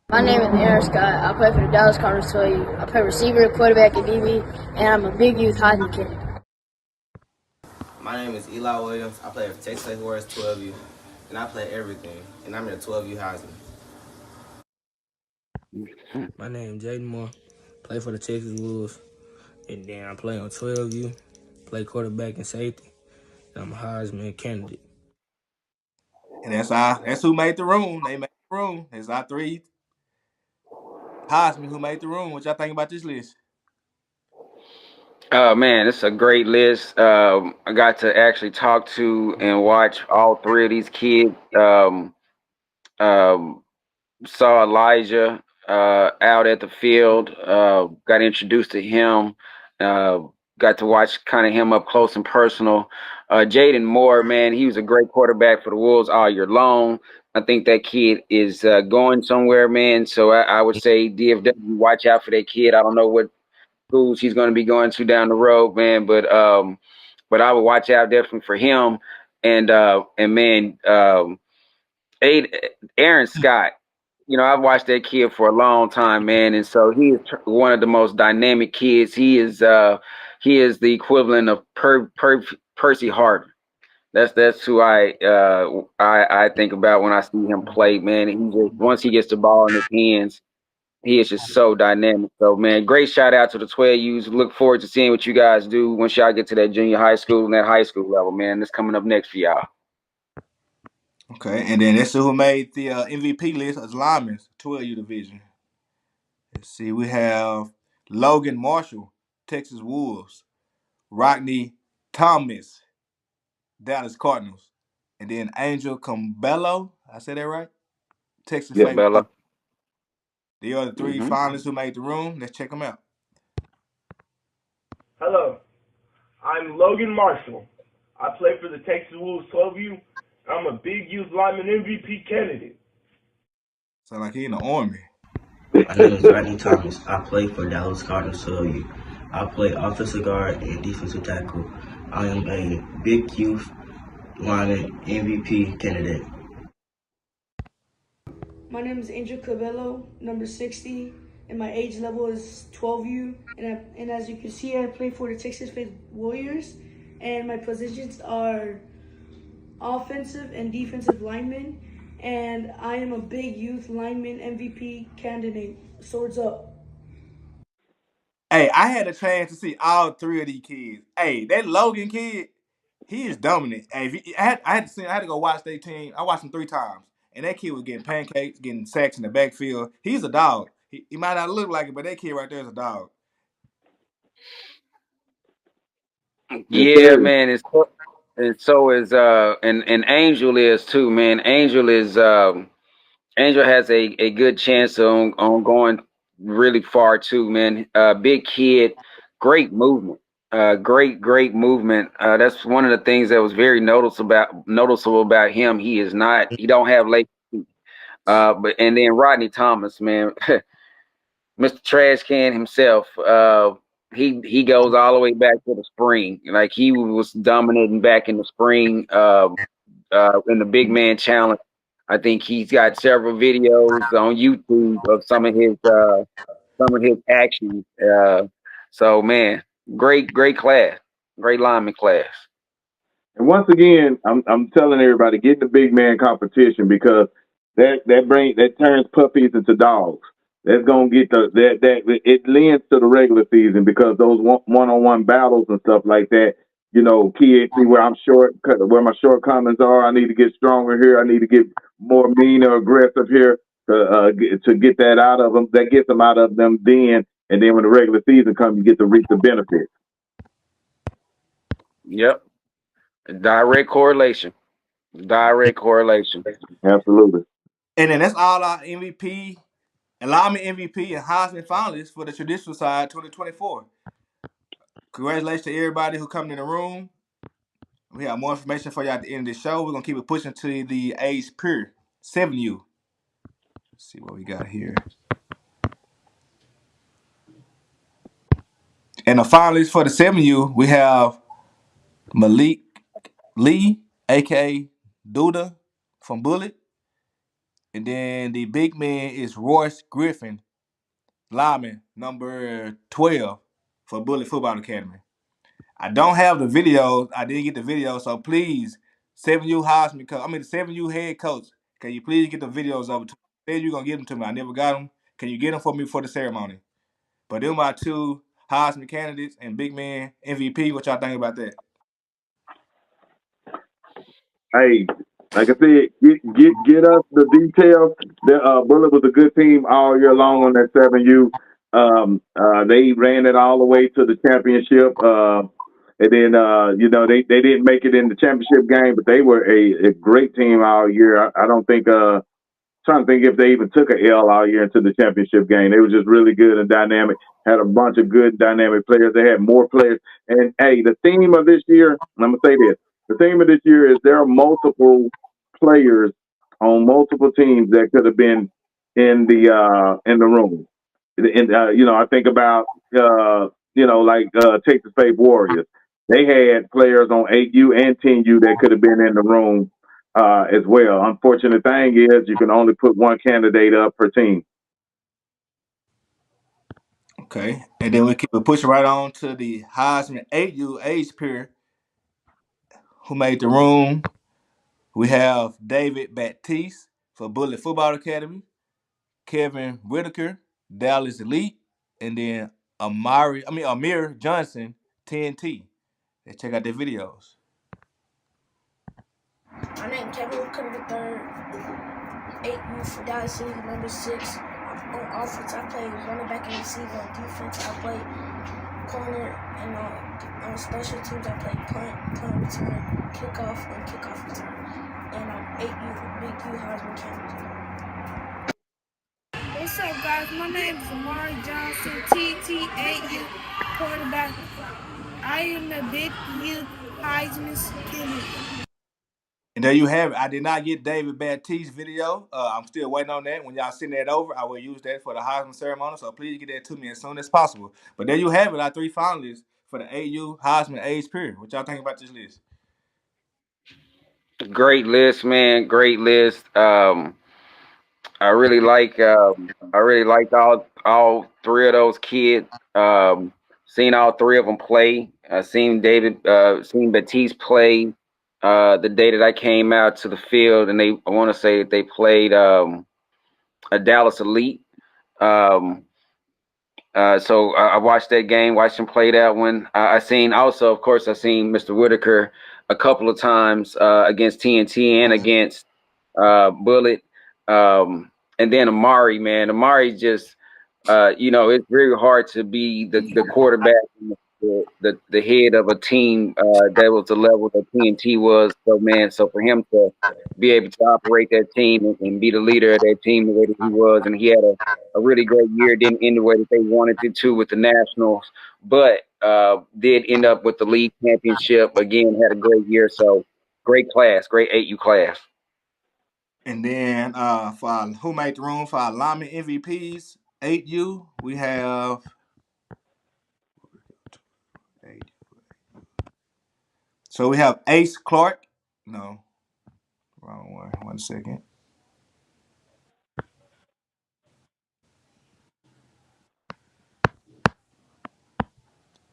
My name is Aaron Scott. I play for the Dallas Cardinals 12U. I play receiver, quarterback, and DB, and I'm a big youth Heisman candidate. My name is Eli Williams. I play for Texas Fate Warriors 12U, and I play everything, and I'm in the 12U Heisman. My name is Jaden Moore. Play for the Texas Wolves, and then I play on 12U. Play quarterback and safety, and I'm a Heisman candidate. And that's who made the room. They made the room. That's our 3 Heisman, who made the room. What y'all think about this list? Oh man, it's a great list. I got to actually talk to and watch all three of these kids. Um, saw Elijah out at the field. Got introduced to him. Uh, got to watch kind of him up close and personal. Jaden Moore, man, he was a great quarterback for the Wolves all year long. I think that kid is going somewhere, man. So I would say DFW, watch out for that kid. I don't know what schools he's going to be going to down the road, man. But I would watch out definitely for him. And man, Aaron Scott. You know, I've watched that kid for a long time, man, and so he is one of the most dynamic kids. He is the equivalent of Percy Harvin. That's who I think about when I see him play, man. And he just once he gets the ball in his hands, he is just so dynamic. So, man, great shout out to the 12Us. Look forward to seeing what you guys do once y'all get to that junior high school and that high school level, man. That's coming up next for y'all. Okay, and then that's who made the MVP list as linemen, 12U division. Let's see, we have Logan Marshall, Texas Wolves, Rodney Thomas, Dallas Cardinals, and then Angel Combello. I said that right? Texas Yeah, Favorite. Bella. The other three Mm-hmm. finalists who made the room. Let's check them out. Hello, I'm Logan Marshall. I play for the Texas Wolves 12U. I'm a big youth lineman MVP candidate. Sound like he in the Army. My name is Rodney Thomas. I play for Dallas Cardinals 12U. I play offensive guard and defensive tackle. I am a big youth lineman MVP candidate. My name is Angel Cabello, number 60, and my age level is 12U. And as you can see, I play for the Texas Faith Warriors, and my positions are offensive and defensive lineman. And I am a big youth lineman MVP candidate. Swords up. Hey, I had a chance to see all three of these kids. Hey, that Logan kid, he is dominant. Hey, I had to go watch their team. I watched him 3 times, and that kid was getting pancakes, getting sacks in the backfield. He's a dog. He might not look like it, but that kid right there is a dog. Yes, Yeah, sir. man. And so is and Angel is too, man. Angel has a good chance on going really far too, man. Big kid, great movement. Great movement. That's one of the things that was very noticeable about him. He don't have late feet. But and then Rodney Thomas, man, Mr. Trash Can himself. He goes all the way back to the spring. Like he was dominating back in the spring. In the big man challenge. I think he's got several videos on YouTube of some of his actions. So man, great class, great lineman class. And once again, I'm telling everybody, get in the big man competition because that turns puppies into dogs. That's gonna get that it lends to the regular season because those one-on-one battles and stuff like that. You know, kids see where I'm short, where my shortcomings are. I need to get stronger here. I need to get more mean or aggressive here to get that out of them. That gets them out of them then, and then when the regular season comes, you get to reap the benefits. Yep, direct correlation. Direct correlation. Absolutely. And then that's all our MVP, lineman MVP, and Heisman finalists for the traditional side 2024. Congratulations to everybody who come in the room. We have more information for you at the end of the show. We're gonna keep it pushing to the age period 7U. Let's see what we got here. And the finalists for the 7U, we have Malik Lee, aka Duda from Bullet. And then the big man is Royce Griffin, lineman, number 12 for Bullet Football Academy. I don't have the videos. I didn't get the video, so please, 7U Heisman coach. I mean, the 7U head coach. Can you please get the videos over to me? Said you're gonna give them to me. I never got them. Can you get them for me for the ceremony? But them are two Heisman candidates and big man MVP. What y'all think about that? Hey, Like I said, get us the details. The Bullet was a good team all year long on that 7U. They ran it all the way to the championship. And then they didn't make it in the championship game, but they were a great team all year. I don't think trying to think if they even took a L all year into the championship game. They were just really good and dynamic. Had a bunch of good dynamic players. They had more players. And hey, the theme of this year, I'm gonna say this: the theme of this year is there are multiple players on multiple teams that could have been in the room. And I think about Texas State Warriors. They had players on 8U and 10U that could have been in the room as well. Unfortunate thing is you can only put one candidate up per team. Okay, and then we keep pushing right on to the Heisman 8U age period. Who made the room? We have David Baptiste for Bullet Football Academy, Kevin Whitaker, Dallas Elite, and then Amir Johnson, TNT. Let's check out their videos. My name is Kevin Whitaker III, 8U for Dallas City, number 6. On offense, I play running back and receiver. On defense, I play corner, and on special teams, I play punt return, kickoff, and kickoff return. And I'm 8U, big U Heisman candidate. What's up, guys? My name is Amari Johnson, TT8U quarterback. I am the big U Heisman candidate. And there you have it. I did not get David Baptiste's video. I'm still waiting on that. When y'all send that over, I will use that for the Heisman ceremony. So please get that to me as soon as possible. But there you have it, our 3 finalists for the AU Heisman age period. What y'all think about this list? Great list, man. Great list. I really liked all three of those kids. Seen all three of them play. Seen Batiste play the day that I came out to the field, and I want to say that they played a Dallas Elite. So I watched that game, watched him play that one. I seen Mr. Whitaker a couple of times against TNT and against Bullet. And then Amari, man. Amari just, it's very hard to be the quarterback, the head of a team that was the level that TNT was. So, man, for him to be able to operate that team and be the leader of that team the way that he was, and he had a really great year. Didn't end the way that they wanted it to with the Nationals, but did end up with the league championship. Again, had a great year. So, great class, great 8U class. And then who made the room for our lineman MVPs, 8U, we have So we have Ace Clark. No, wrong one. 1 second.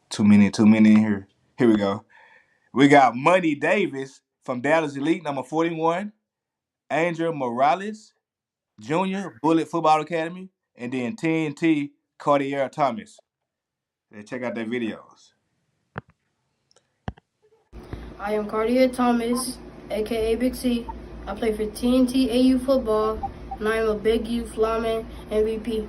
Too many in here. Here we go. We got Money Davis from Dallas Elite, number 41. Angel Morales Jr., Bullet Football Academy. And then TNT, Cartier Thomas. Let's check out their videos. I am Cartier Thomas, aka Big C. I play for TNT AU football, and I am a big youth lineman MVP.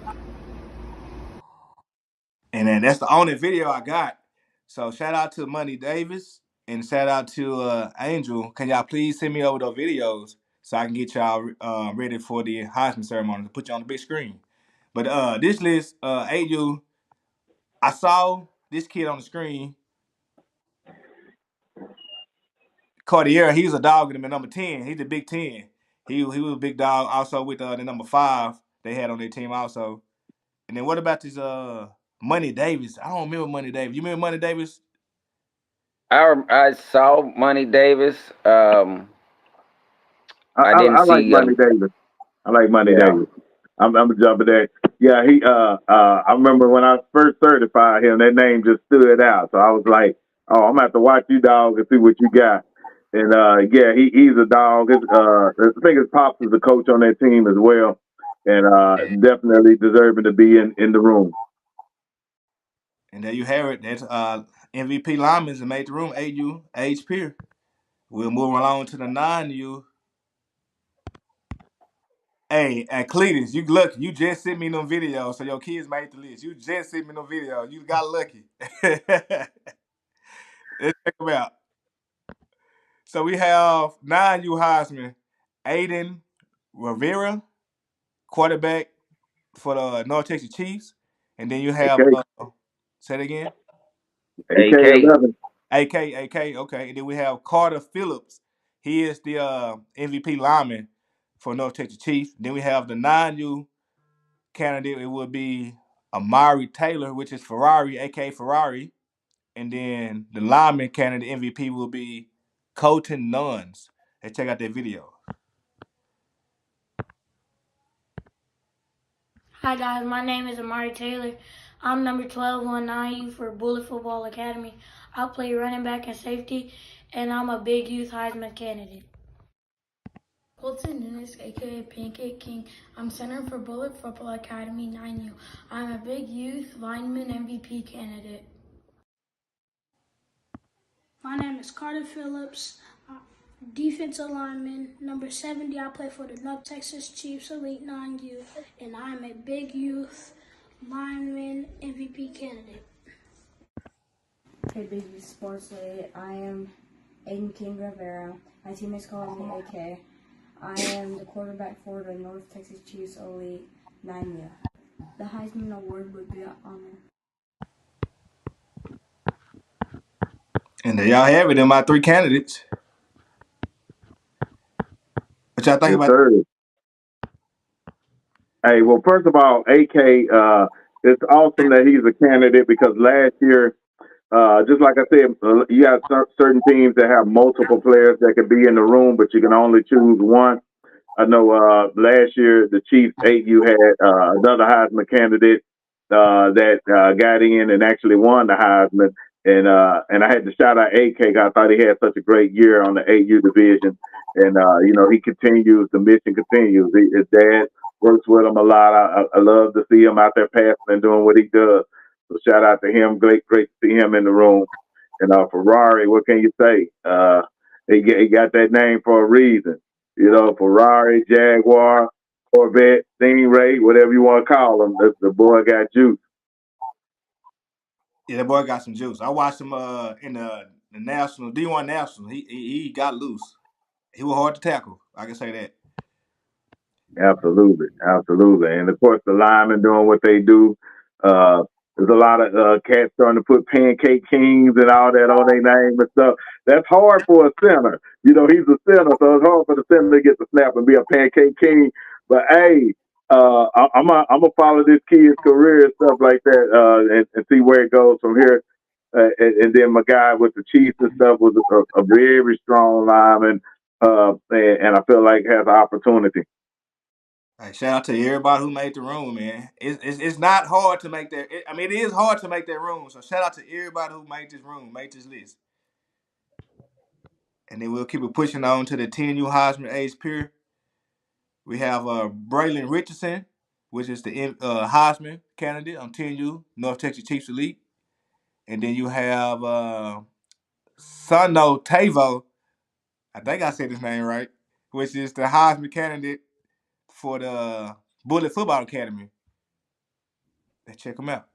And then that's the only video I got. So shout out to Money Davis and shout out to Angel. Can y'all please send me over those videos so I can get y'all ready for the Heisman ceremony to put you on the big screen. But this list, AU, I saw this kid on the screen. Cartier, he was a dog in the number 10. He's the Big 10. He was a big dog also with the number 5 they had on their team also. And then what about this Money Davis? I don't remember Money Davis. You remember Money Davis? I saw Money Davis. I didn't I like see. Money Davis. I like Money Davis. I'm a jumper there. Yeah, he. I remember when I first certified him, that name just stood out. So I was like, "Oh, I'm gonna have to watch you, dog, and see what you got." And yeah, he's a dog. I think his pops is the coach on that team as well, and definitely deserving to be in the room. And there you have it. That's MVP linemen that made the room. 8U age peer. We'll move along to the 9U. Hey, and Cletus, you lucky. You just sent me them videos, so your kids made the list. You just sent me them videos. You got lucky. Let's check them out. So we have 9U Heisman, Aiden Rivera, quarterback for the North Texas Chiefs. And then you have, AK, say it again, AK AK. 11. AK, okay. And then we have Carter Phillips. He is the MVP lineman for North Texas Chiefs. Then we have the 9U candidate. It would be Amari Taylor, which is Ferrari, aka Ferrari. And then the lineman candidate MVP will be Colton Nuns. Let's check out that video. Hi guys, my name is Amari Taylor. I'm number 12 on 9U for Bullet Football Academy. I play running back and safety, and I'm a big youth Heisman candidate. Colton Nunes, aka Pancake King. I'm center for Bullet Football Academy 9U. I'm a big youth lineman MVP candidate. My name is Carter Phillips, defensive lineman, number 70. I play for the North Texas Chiefs Elite 9U, and I'm a big youth lineman MVP candidate. Hey, Big Youth Sports League. I am Aiden King Rivera. My teammates call me AK. I am the quarterback for the North Texas Chiefs Elite 9U. The Heisman Award would be an honor. And there y'all have it. Them my 3 candidates. What y'all think Yes, about? sir. Hey, well, first of all, AK, it's awesome that he's a candidate because last year, just like I said, you have certain teams that have multiple players that can be in the room, but you can only choose one. I know last year the Chiefs 8U had another Heisman candidate that got in and actually won the Heisman, and I had to shout out AK. I thought he had such a great year on the 8U division, and he continues. The mission continues. His dad works with him a lot. I love to see him out there passing and doing what he does. So shout out to him. Great to see him in the room. And Ferrari, what can you say? He got that name for a reason. Ferrari, Jaguar, Corvette, Stingray, whatever you want to call them. The boy got juice. Yeah, that boy got some juice. I watched him in the national D1 national. He got loose. He was hard to tackle. I can say that. Absolutely. And of course, the linemen doing what they do. There's a lot of cats starting to put pancake kings and all that on their name and stuff. That's hard for a center. He's a center, so it's hard for the center to get the snap and be a pancake king. But hey, I'm gonna follow this kid's career and stuff like that, and see where it goes from here. And then my guy with the Chiefs and stuff was a very strong lineman, and I feel like has an opportunity. Hey, shout out to everybody who made the room, man. It's not hard to make that. It is hard to make that room. So shout out to everybody who made this room, made this list. And then we'll keep it pushing on to the 10U Heisman age peer. We have Braylon Richardson, which is the Heisman candidate on 10U, North Texas Chiefs Elite. And then you have Sano Tavo, I think I said his name right, which is the Heisman candidate for the Bullet Football Academy. Let's check him out.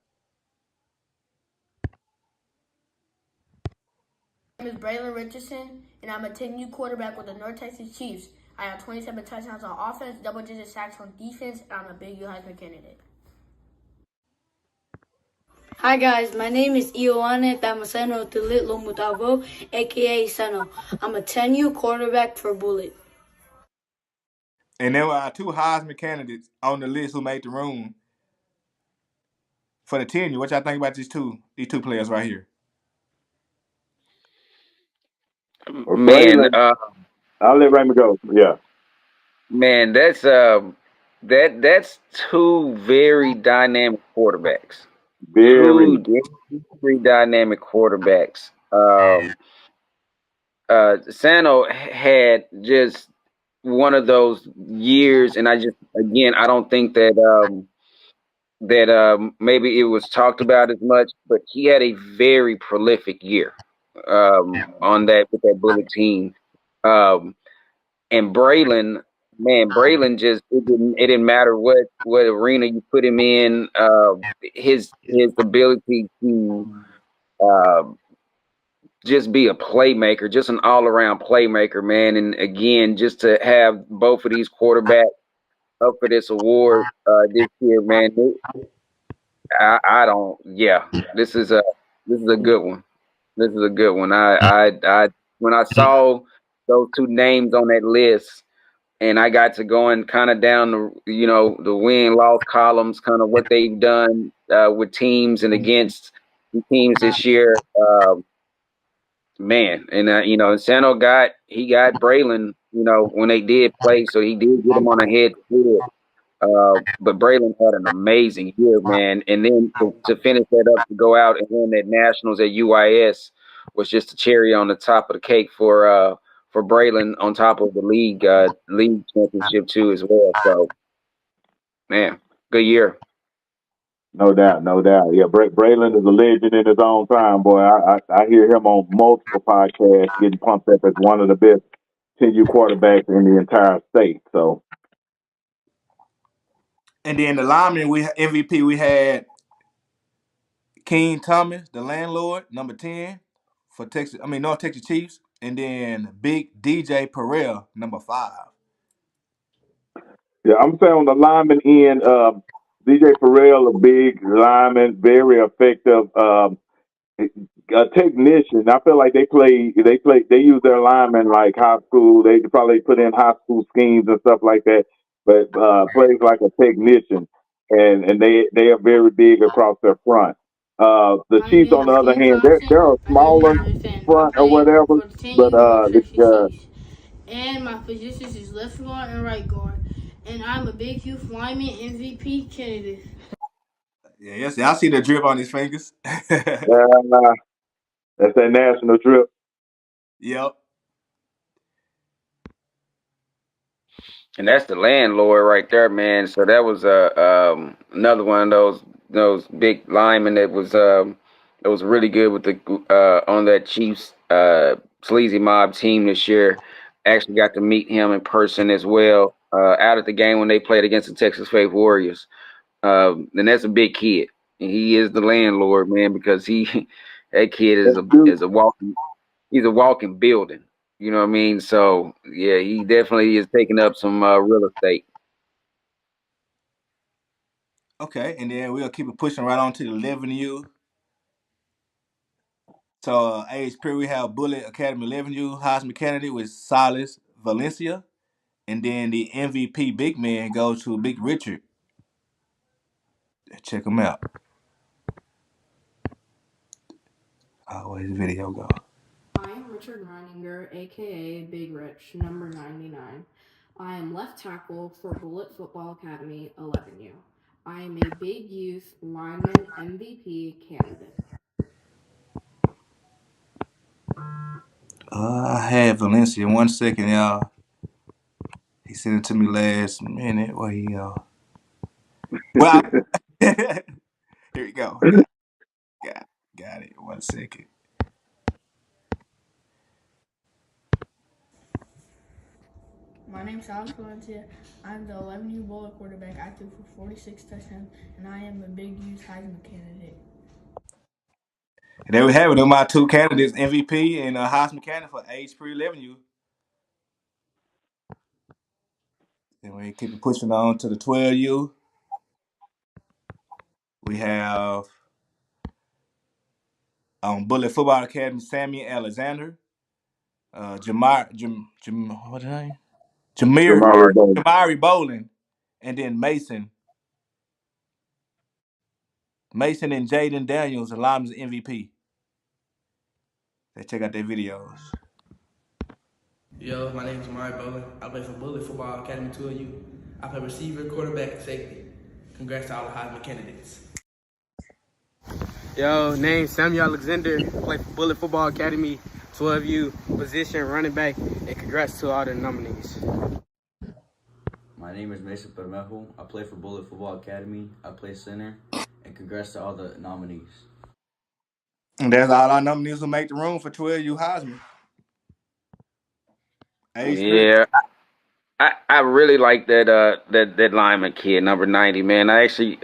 My name is Braylon Richardson, and I'm a 10U quarterback with the North Texas Chiefs. I have 27 touchdowns on offense, double-digit sacks on defense, and I'm a big U Heisman candidate. Hi guys, my name is Ioane Damaseno Tilitlo Mutavo, aka Seno. I'm a 10U quarterback for Bullet. And there were 2 Heisman candidates on the list who made the room for the 10U. What y'all think about these two players right here? Man, I'll let Raymond go. Yeah. Man, that's 2 very dynamic quarterbacks. Very. 2 very dynamic quarterbacks. Sano had just one of those years, and I don't think that maybe it was talked about as much, but he had a very prolific year with that Bullet team. And Braylon, man, Braylon just it didn't matter what arena you put him in. His ability to uh, just be a playmaker, just an all around playmaker, man. And again, just to have both of these quarterbacks up for this award this year, man. I don't. Yeah, this is a good one. This is a good one. I when I saw those two names on that list, and I got to going kind of down the win loss columns, kind of what they've done with teams and against the teams this year. Man, and Sano got Braylon, when they did play, so he did get him on a head to head. But Braylon had an amazing year, man. And then to finish that up, to go out and win that nationals at UIS was just a cherry on the top of the cake for Braylon, on top of the league championship too as well. So, man, good year. No doubt, no doubt. Yeah, Braylon is a legend in his own time, boy. I hear him on multiple podcasts getting pumped up as one of the best 10U quarterbacks in the entire state. So, And then the lineman MVP we had King Thomas, the landlord, number 10 for Texas. I mean North Texas Chiefs, and then Big DJ Pereira, number 5. yeah, I'm saying on the lineman end, DJ Farrell, a big lineman, very effective. A technician. I feel like they use their linemen like high school. They probably put in high school schemes and stuff like that, but plays like a technician, and they are very big across their front. The My Chiefs, name on the is other King hand, Thompson. they're a I'm a smaller Heisman fan. I front or play whatever, for the but 10U North Texas Chiefs. And my positions is left guard and right guard. And I'm a big youth lineman MVP candidate. Yeah, yes, I see the drip on his fingers. that's that national trip. Yep. And that's the landlord right there, man. So that was another one of those big linemen that was really good with the on that Chiefs sleazy mob team this year. Actually got to meet him in person as well out at the game when they played against the Texas Faith Warriors. And that's a big kid. And he is the landlord, man, because that kid is a walking he's a walking building. You know what I mean? So yeah, he definitely is taking up some real estate. Okay, and then we'll keep it pushing right on to the 11U. So age period, we have Bullet Academy 11U Heisman candidate with Silas Valencia, and then the MVP big man goes to Big Richard. Check him out. Oh, where's the video go? I am Richard Reininger, aka Big Rich, number 99. I am left tackle for Bullet Football Academy 11U. I am a big youth lineman MVP candidate. I had Valencia. 1 second, y'all. He sent it to me last minute. Where he Well, here we go. Got it. 1 second. My name's Alex Valencia. I'm the 11U Bullet quarterback. I threw for 46 touchdowns, and I am a big youth Heisman candidate. And there we have it. They're my two candidates, MVP and Heisman candidate for age pre 11U. And we keep it pushing on to the 12U. We have Bullet Football Academy Samuel Alexander, what's his name? Jamari Bowman. Jamari Bowling, and then Mason and Jaden Daniels, Lime's MVP. Let's check out their videos. Yo, my name is Amari Bowman. I play for Bullet Football Academy 2U. I play receiver, quarterback, and safety. Congrats to all the Heisman candidates. Yo, name Samuel Alexander. Play for Bullet Football Academy 12U. Position running back. And congrats to all the nominees. My name is Mason Bermejo. I play for Bullet Football Academy. I play center. And congrats to all the nominees. And that's all our nominees will make the room for 12U Heisman. Yeah, I really like that lineman kid, number 90, man. I actually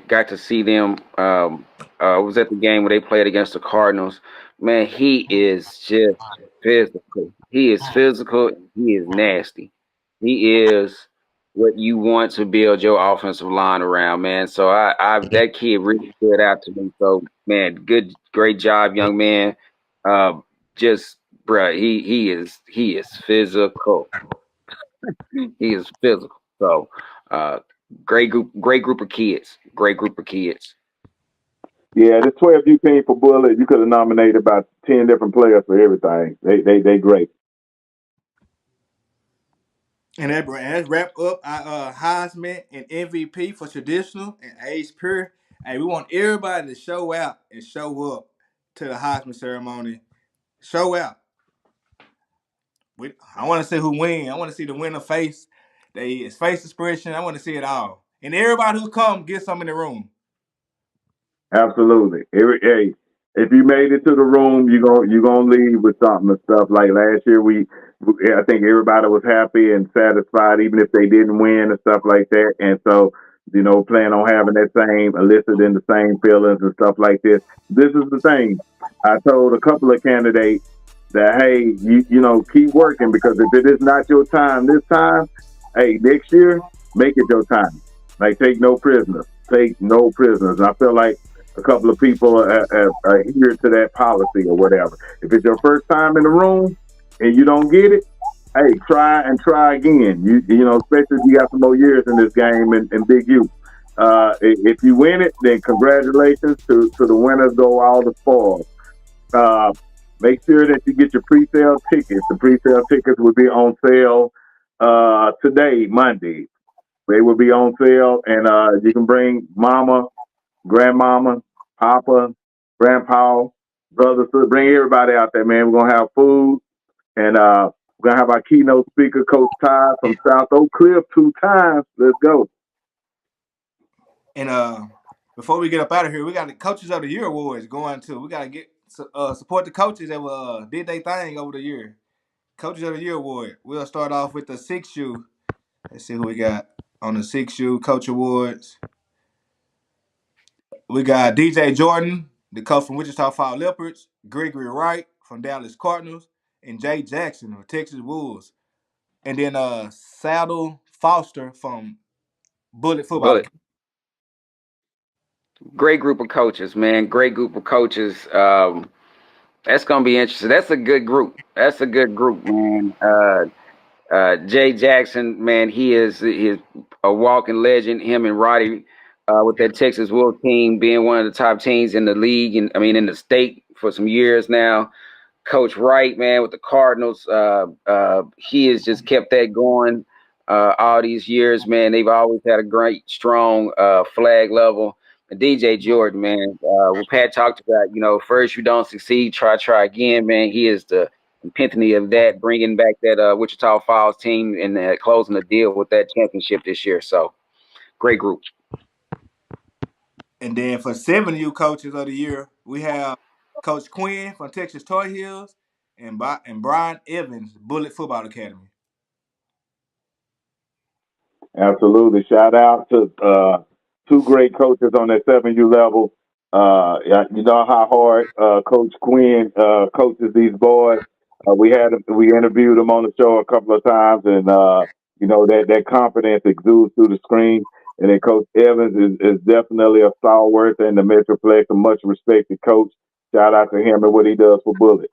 got to see them. Was at the game where they played against the Cardinals. Man, he is just physical. He is physical. He is nasty. He is what you want to build your offensive line around, man. So I that kid really stood out to me. So man, great job, young man. Uh, just bruh, he is physical. He is physical. So, uh, great group of kids. Great group of kids. Yeah, this 12U team for Bullet, you could have nominated about 10 different players for everything. They great. And that wrap up our Heisman and MVP for traditional and age pure. Hey, we want everybody to show out and show up to the Heisman ceremony. Show out. I want to see who win. I want to see the winner face, his face expression. I want to see it all. And everybody who come, get some in the room. Absolutely. Hey, if you made it to the room, you gonna leave with something and stuff. Like last year, I think everybody was happy and satisfied, even if they didn't win and stuff like that. And so, plan on having that same eliciting the same feelings and stuff like this. This is the thing. I told a couple of candidates that hey, keep working because if it is not your time this time, hey, next year make it your time. Like take no prisoners. Take no prisoners. And I feel like a couple of people adhere to that policy or whatever. If it's your first time in the room and you don't get it, hey, try and try again. Especially if you got some more years in this game and Big U. If you win it, then congratulations to the winners. Go all the spoils. Uh, Make sure that you get your pre-sale tickets. The pre-sale tickets will be on sale today, Monday. They will be on sale, and you can bring mama, grandmama, papa, grandpa, brother, sister, bring everybody out there, man. We're gonna have food and we're gonna have our keynote speaker, Coach Todd from South Oak Cliff 2 times. Let's go. And before we get up out of here, we got the Coaches of the Year awards going too. We gotta get support the coaches that did their thing over the year. Coaches of the Year award. We'll start off with the 6U. Let's see who we got on the 6U Coach Awards. We got DJ Jordan, the coach from Wichita Falls Leopards, Gregory Wright from Dallas Cardinals, and Jay Jackson from Texas Wolves. And then Saddle Foster from Bullet Football Bullet. Academy. Great group of coaches, man. Great group of coaches. That's gonna be interesting. That's a good group. That's a good group, man. Jay Jackson, man, he is a walking legend. Him and Roddy, with that Texas Wolves team being one of the top teams in the league, and I mean in the state for some years now. Coach Wright, man, with the Cardinals, he has just kept that going all these years, man. They've always had a great, strong flag level. And DJ Jordan, man, what Pat talked about, first you don't succeed, try again, man. He is the epitome of that, bringing back that Wichita Falls team and closing the deal with that championship this year. So, great group. And then for 7U Coaches of the Year, we have Coach Quinn from Texas Toy Hills and Brian Evans, Bullet Football Academy. Absolutely. Shout out to two great coaches on that 7U level. You know how hard Coach Quinn coaches these boys. We interviewed him on the show a couple of times, and that confidence exudes through the screen. And then Coach Evans is definitely a stalwart in the Metroplex, a much respected coach. Shout out to him and what he does for Bullet.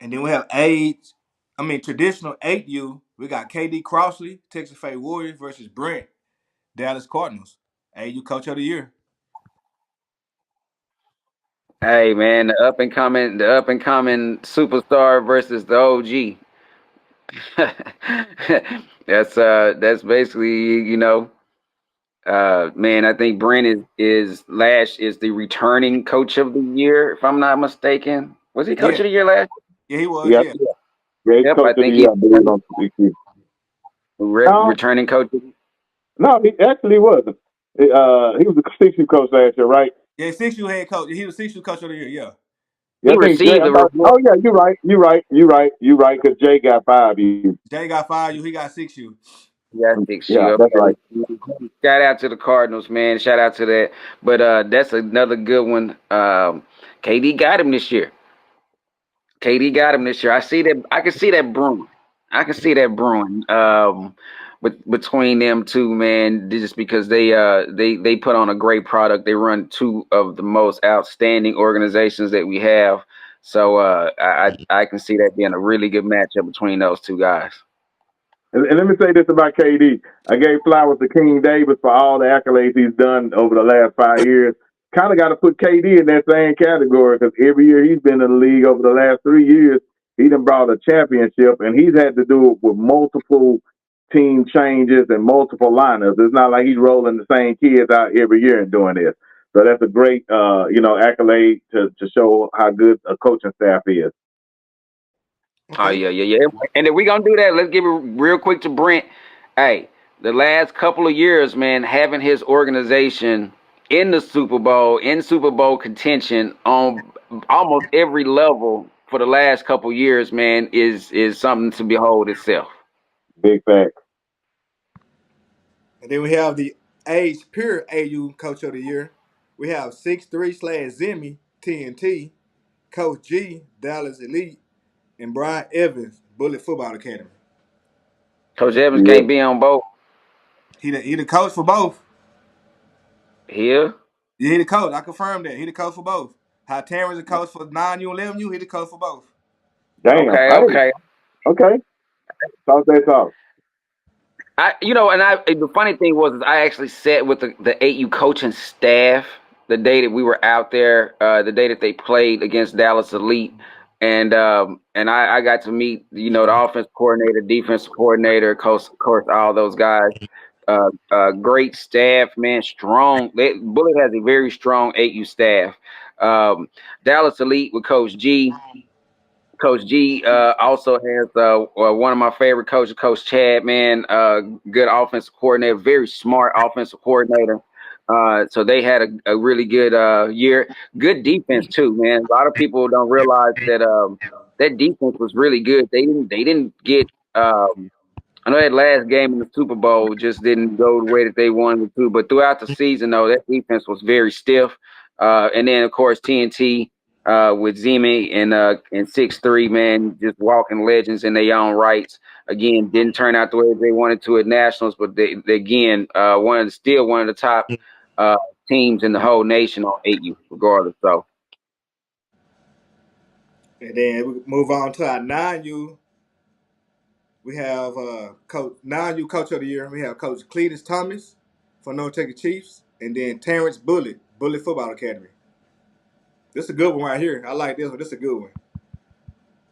And then we have traditional 8U. We got KD Crossley, Texas Fade Warriors versus Brent, Dallas Cardinals. 8U Coach of the Year. Hey, man, the up and coming superstar versus the OG. That's basically man, I think Brent is the returning coach of the year, if I'm not mistaken. Was he coach Yeah. of the year last Yeah, he was, Yep. yeah. Great Yep, coach I of the think year, I believe, on CQ. returning coach. No, he actually wasn't. He was the 6U coach last year, right? Yeah, 6U head coach. He was 6U Coach of the Year, yeah. Yeah, He I think Jay. received the reward. Oh yeah, you're right. Because Jay got 5 years. Jay got 5 U. He got 6 U. Yeah, 6 U. Yeah, that's Okay. right. Shout out to the Cardinals, man. Shout out to that. But that's another good one. KD got him this year. KD got him this year. I see that. I can see that brewing. I can see that brewing. Between them two, man, just because they put on a great product. They run two of the most outstanding organizations that we have. So I can see that being a really good matchup between those two guys. And let me say this about KD. I gave flowers to King Davis for all the accolades he's done over the last 5 years. Kind of got to put KD in that same category because every year he's been in the league over the last 3 years, he done brought a championship, and he's had to do it with multiple team changes and multiple lineups. It's not like he's rolling the same kids out every year and doing this. So that's a great, accolade to show how good a coaching staff is. Oh yeah. And if we gonna do that, let's give it real quick to Brent. Hey, the last couple of years, man, having his organization in the Super Bowl, in Super Bowl contention on almost every level for the last couple of years, man, is something to behold itself. Big fact. And then we have the age pure AU Coach of the Year. We have 6'3" / Zimmy TNT, Coach G Dallas Elite, and Brian Evans Bullet Football Academy. Coach Evans Yeah. can't be on both. He the coach for both. Here. Yeah, he the coach. I confirm that. He the coach for both. How Terrence the coach for 9U and 11U, he the coach for both. Damn. Okay. Okay. Talk that talk. The funny thing was is I actually sat with the 8U coaching staff the day that we were out there, the day that they played against Dallas Elite, and I got to meet the offense coordinator, defense coordinator, of course all those guys. Great staff, man, strong. Bullet has a very strong 8U staff. Dallas Elite with Coach G. Coach G also has one of my favorite coaches, Coach Chad, man, good offensive coordinator, very smart offensive coordinator. So they had a really good year. Good defense too, man. A lot of people don't realize that that defense was really good. They didn't get I know that last game in the Super Bowl just didn't go the way that they wanted it to, but throughout the season, though, that defense was very stiff. And then, of course, TNT with Zemi and 6'3", man, just walking legends in their own rights. Again, didn't turn out the way they wanted to at Nationals, but they again, one of the top teams in the whole nation on 8U, regardless. So, And then we move on to our 9U. We have Coach 9U Coach of the Year. We have Coach Cletus Thomas for No Taking Chiefs, and then Terrence Bullet Football Academy. This is a good one right here. I like this one. This is a good one.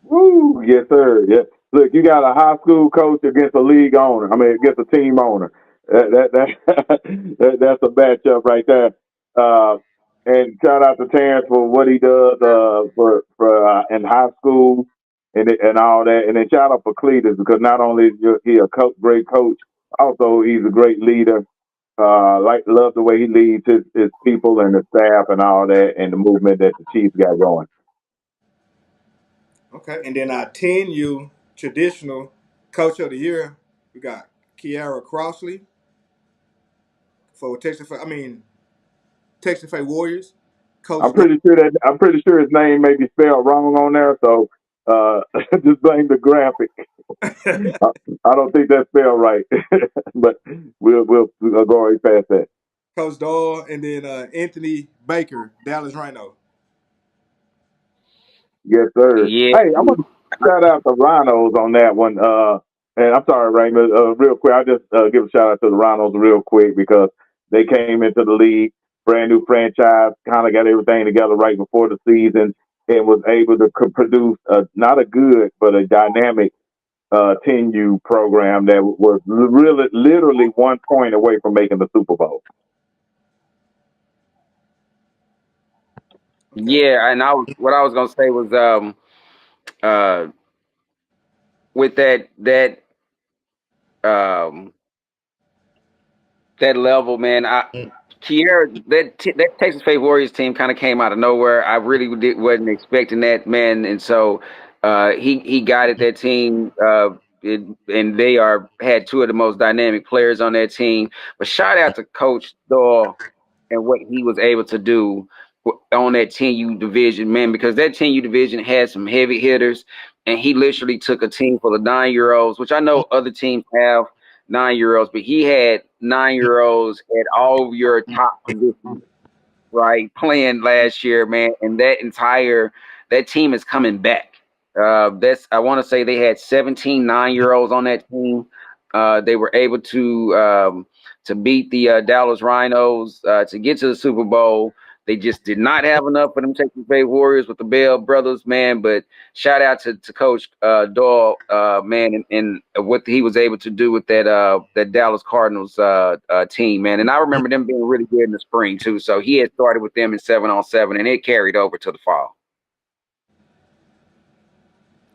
Woo! Yes, sir. Yeah. Look, you got a high school coach against a league owner. I mean, against a team owner. That's a matchup right there. And shout out to Terrence for what he does for in high school and all that. And then shout out for Cletus because not only is he a great coach, also he's a great leader. Love the way he leads his people and the staff and all that, and the movement that the Chiefs got going. Okay. And then our 10U traditional Coach of the Year, we got Kiara Crossley for Texas Fate Warriors. Coach I'm pretty sure his name may be spelled wrong on there, so just blame the graphic. I don't think that's spelled right, but we'll go right past that. Coach Dahl, and then Anthony Baker, Dallas Rhino. Yes, sir. yeah. Hey, I'm gonna shout out the Rhinos on that one. And I'm sorry, Raymond. Real quick, I just give a shout out to the Rhinos real quick because they came into the league, brand new franchise, kind of got everything together right before the season, and was able to produce not a good but a dynamic 10U program that was really literally 1 point away from making the Super Bowl. Yeah, and what I was gonna say was uh with that level, man, Kiera, that Texas Faith Warriors team kind of came out of nowhere. I really wasn't expecting that, man, and so he guided that team, and they had two of the most dynamic players on that team. But shout out to Coach Doyle and what he was able to do on that 10U division, man, because that 10U division had some heavy hitters, and he literally took a team full of 9-year-olds, which I know other teams have 9-year-olds, but he had 9-year-olds at all of your top positions, right, playing last year, man, and that team is coming back. That's I want to say they had 17 9-year-olds on that team. They were able to beat the Dallas Rhinos to get to the Super Bowl. They just did not have enough for them Texas Bay Warriors with the Bell brothers, man. But shout out to Coach Doyle, man, and what he was able to do with that Dallas Cardinals team, man. And I remember them being really good in the spring too. So he had started with them in 7-on-7, and it carried over to the fall.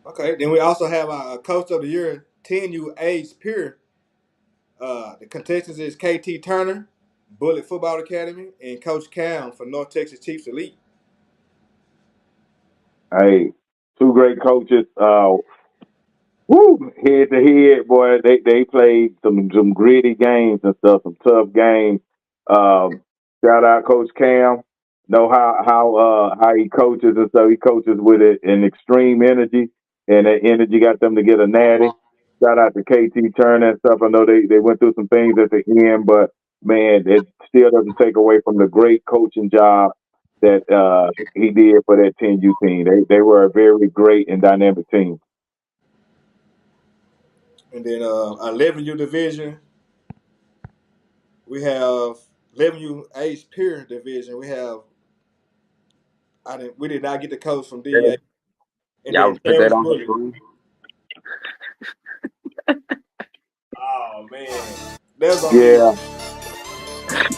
Okay, then we also have our Coach of the Year, 10U age peer. The contestants is KT Turner, Bullet Football Academy, and Coach Cam for North Texas Chiefs Elite. Hey, two great coaches. Woo, head to head, boy. They played some gritty games and stuff, some tough games. Shout out Coach Cam. Know how he coaches and stuff. He coaches with an extreme energy, and that energy got them to get a natty. Shout out to KT Turner and stuff. I know they went through some things at the end, but man, it still doesn't take away from the great coaching job that he did for that 10U team. They were a very great and dynamic team. And then 11U division, we have 11U age peer division. We did not get the coach from DA. And Y'all then put that Travis on the Bullet. screen. Oh man, that's on me. Yeah.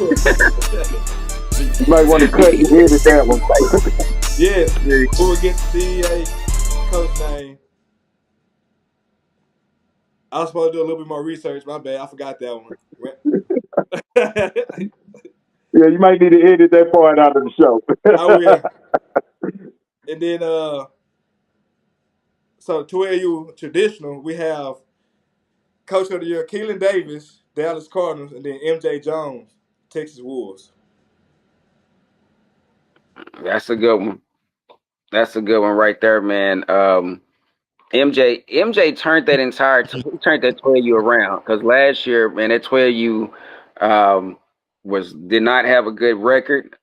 You might want to cut and edit that one. Yes, we'll get the DEA coach name. I was supposed to do a little bit more research. My bad, I forgot that one. Yeah, you might need to edit that part out of the show. I will. And then so 12U traditional, we have Coach of the Year, Keelan Davis, Dallas Cardinals, and then MJ Jones, Texas Wolves. That's a good one. That's a good one right there, man. MJ turned he turned that 12U around because last year, man, that 12U did not have a good record.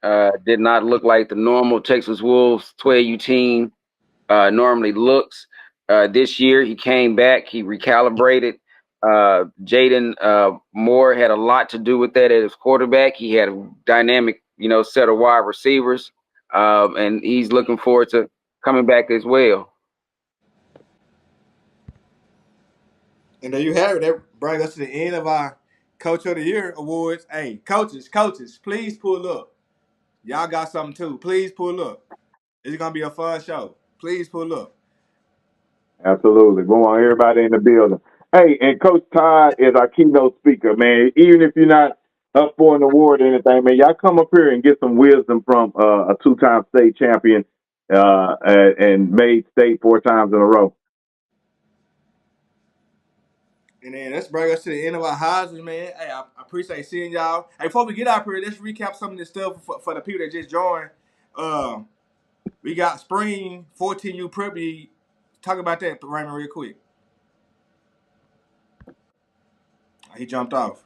Did not look like the normal Texas Wolves 12U team normally looks. This year, he came back. He recalibrated. Jaden Moore had a lot to do with that at his quarterback. He had a dynamic, set of wide receivers, and he's looking forward to coming back as well. And there you have it. That brings us to the end of our Coach of the Year awards. Hey, coaches, please pull up. Y'all got something too. Please pull up. It's gonna be a fun show. Please pull up. Absolutely. We want everybody in the building. Hey, and Coach Todd is our keynote speaker, man. Even if you're not up for an award or anything, man, y'all come up here and get some wisdom from a two-time state champion and made state 4 times in a row. And then let's bring us to the end of our Heisman, man. Hey, I appreciate seeing y'all. Hey, before we get out here, let's recap some of this stuff for the people that just joined. We got spring 14U prep league. Talk about that, Raymond, real quick. He jumped off.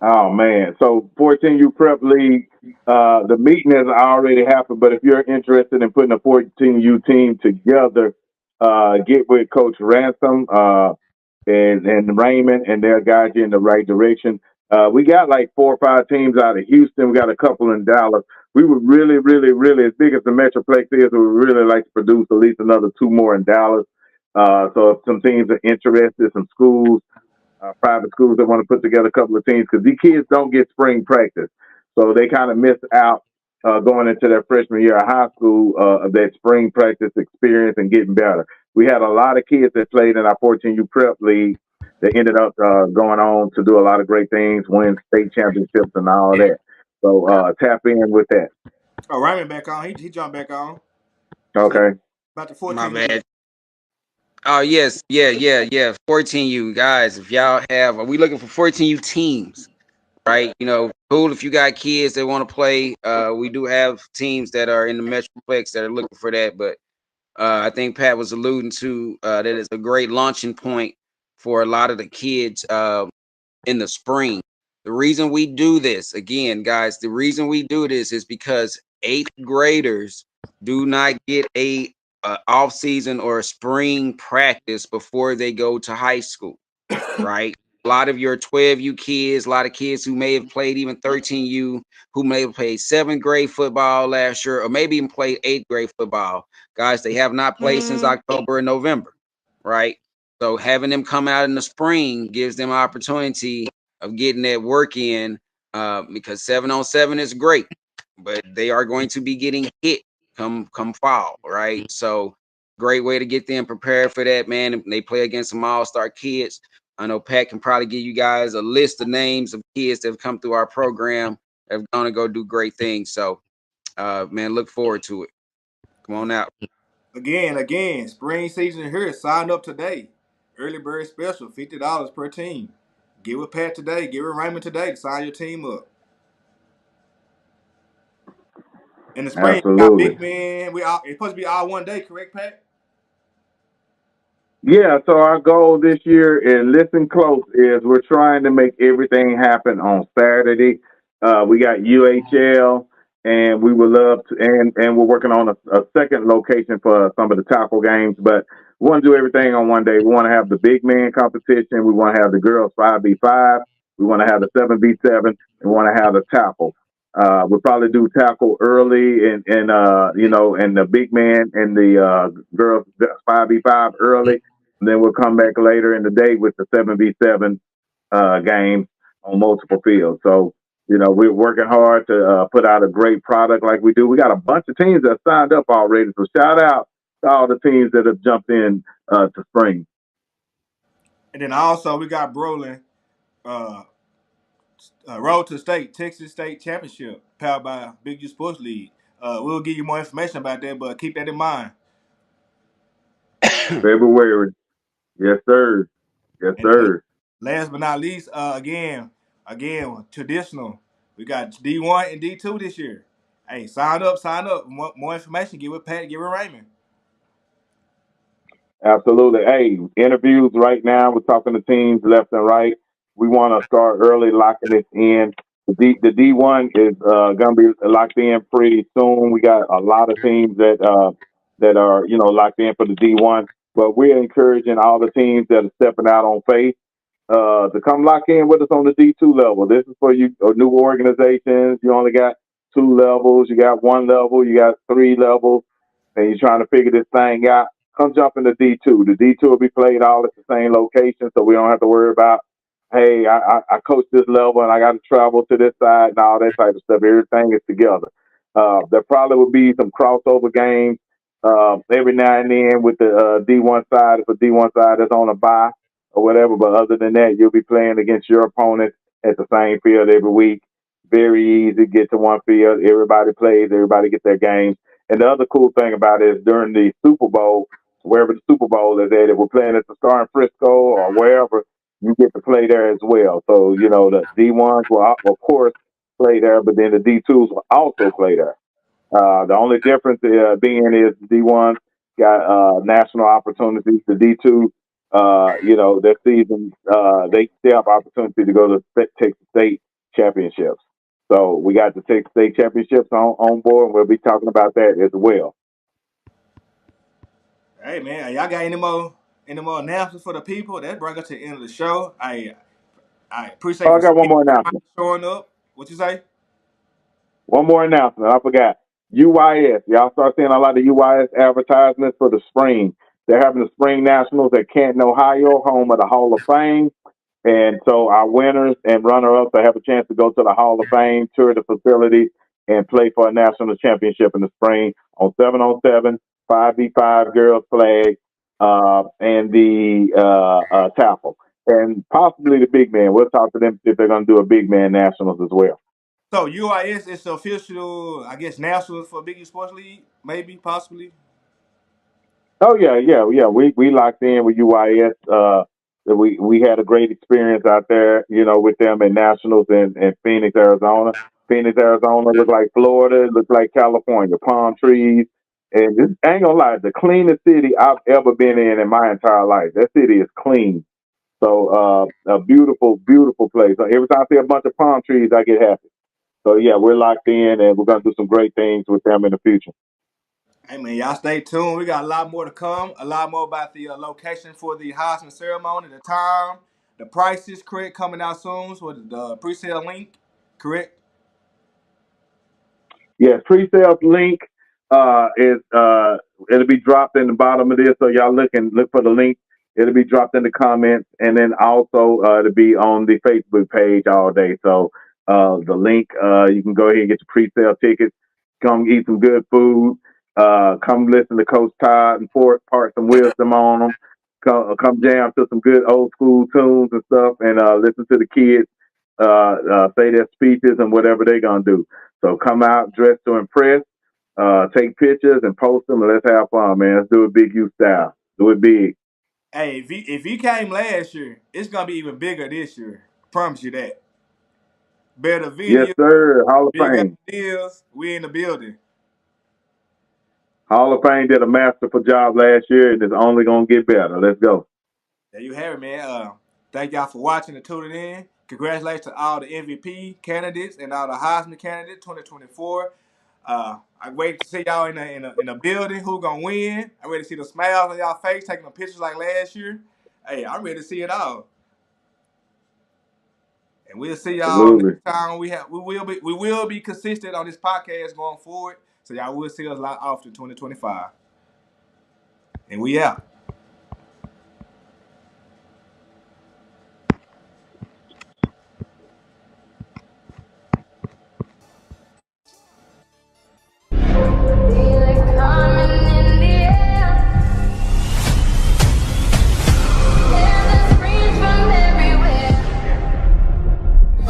Oh man! So 14U Prep League, the meeting has already happened. But if you're interested in putting a 14U team together, get with Coach Ransom and Raymond, and they'll guide you in the right direction. We got like 4 or 5 teams out of Houston. We got a couple in Dallas. We would really, really, really, as big as the Metroplex is, we would really like to produce at least another 2 more in Dallas. So if some teams are interested, some schools. Private schools that want to put together a couple of teams because these kids don't get spring practice. So they kind of miss out going into their freshman year of high school of that spring practice experience and getting better. We had a lot of kids that played in our 14U Prep League they ended up going on to do a lot of great things, win state championships and all that. So tap in with that. Oh, Raymond back on. He jumped back on. Say Okay. about the My 14 U. bad. Oh yes, yeah. 14U guys. If y'all have, are we looking for 14U teams? Right. Cool. If you got kids that want to play, we do have teams that are in the metroplex that are looking for that. But I think Pat was alluding to that it's a great launching point for a lot of the kids in the spring. The reason we do this, again, guys, the reason we do this is because eighth graders do not get a off season or a spring practice before they go to high school, right? A lot of your 12U kids, a lot of kids who may have played even 13U, who may have played seventh grade football last year, or maybe even played eighth grade football. Guys, they have not played since October and November, right? So having them come out in the spring gives them opportunity of getting that work in, because 7-on-7 is great, but they are going to be getting hit come fall, right? So great way to get them prepared for that, man. They play against some all-star kids. I know Pat can probably give you guys a list of names of kids that have come through our program that are gonna go do great things. So man, look forward to it. Come on out. Again, spring season here. Sign up today. Early bird special, $50 per team. Get with Pat today. Get with Raymond today to sign your team up. In the spring, we got Absolutely. big men. It's supposed to be all one day, correct, Pat? Yeah, so our goal this year, and listen close, is we're trying to make everything happen on Saturday. We got UHL, and we would love to, and we're working on a second location for some of the tackle games, but we want to do everything on one day. We want to have the big man competition. We want to have the girls 5v5. We want to have the 7v7. And we want to have the tackle. We'll probably do tackle early and the big man and the girls 5v5 early, and then we'll come back later in the day with the 7v7 games on multiple fields. So, we're working hard to put out a great product like we do. We got a bunch of teams that signed up already. So shout out to all the teams that have jumped in to spring. And then also we got Brolin, uh, Road to State, Texas State Championship, powered by Big U Sports League. We'll give you more information about that, but keep that in mind. February. Yes, sir. Yes, And sir. last but not least, again, traditional. We got D1 and D2 this year. Hey, sign up, sign up. More information, get with Pat, get with Raymond. Absolutely. Hey, interviews right now. We're talking to teams left and right. We want to start early, locking this in. The D1 is going to be locked in pretty soon. We got a lot of teams that are locked in for the D1. But we're encouraging all the teams that are stepping out on faith to come lock in with us on the D2 level. This is for you new organizations. You only got two levels. You got one level. You got three levels, and you're trying to figure this thing out. Come jump in the D2. The D2 will be played all at the same location, so we don't have to worry about, hey, I coach this level and I got to travel to this side and all that type of stuff. Everything is together. There probably will be some crossover games every now and then with the D1 side, if a D1 side is on a bye or whatever. But other than that, you'll be playing against your opponent at the same field every week. Very easy. Get to one field. Everybody plays. Everybody gets their games. And the other cool thing about it is during the Super Bowl, wherever the Super Bowl is at, if we're playing at the Star in Frisco or wherever, you get to play there as well. So, the D1s will, of course, play there, but then the D2s will also play there. The only difference being is the D1 got national opportunities. The D2, their season, they have opportunity to go to Texas State championships. So we got the Texas State championships on board, and we'll be talking about that as well. Hey man, y'all got any more announcements for the people? That bring us to the end of the show. I appreciate Oh, I for got one more announcement. showing up. What you say? One more announcement. I forgot. UYS. Y'all start seeing a lot of UYS advertisements for the spring. They're having the spring nationals at Canton, Ohio, home of the Hall of Fame. And so our winners and runner-ups will have a chance to go to the Hall of Fame, tour the facility, and play for a national championship in the spring on 7-on-7, 5v5 girls flag, and the tackle. and possibly the big man. We'll talk to them if they're going to do a big man nationals as well. So UIS is the official, I guess, nationals for Big East Sports League, maybe, possibly. Oh yeah. We locked in with UIS. We had a great experience out there, with them in nationals in Phoenix, Arizona. Phoenix, Arizona looked like Florida, it looked like California, palm trees. And this, I ain't gonna lie, the cleanest city I've ever been in my entire life. That city is clean. So a beautiful, beautiful place. So every time I see a bunch of palm trees, I get happy. So yeah, we're locked in, and we're gonna do some great things with them in the future. Hey man, y'all stay tuned. We got a lot more to come. A lot more about the location for the Heisman ceremony, the time, the prices, correct, coming out soon. So the pre-sale link, correct? Yes, pre-sales link is it'll be dropped in the bottom of this, so y'all look for the link. It'll be dropped in the comments, and then also it'll be on the Facebook page all day. So the link, you can go ahead and get your pre-sale tickets. Come eat some good food. Come listen to Coach Todd and part some wisdom on them. Come jam to some good old school tunes and stuff, and listen to the kids say their speeches and whatever they're gonna do. So come out dressed to impress, take pictures and post them, and let's have fun, man. Let's do it big U style. Do it big. Hey, if you came last year, it's gonna be even bigger this year. Promise you that. Better Yes, video, sir. Hall of bigger Fame. deals. We in the building. Hall of Fame did a masterful job last year, and it's only gonna get better. Let's go. There you have it, man. Thank y'all for watching and tuning in. Congratulations to all the MVP candidates and all the Heisman candidates 2024. I wait to see y'all in the building. Who gonna win? I'm ready to see the smiles on y'all face, taking the pictures like last year. Hey, I'm ready to see it all. And we'll see y'all Absolutely. next time. We will be consistent on this podcast going forward. So y'all will see us a lot often 2025. And we out.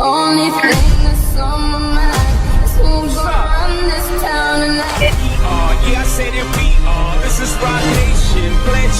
Only thing that's on my mind is who's gonna run this town tonight. Yeah, I said it, we are. This is Rock Nation. Pledge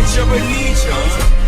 pledge of allegiance.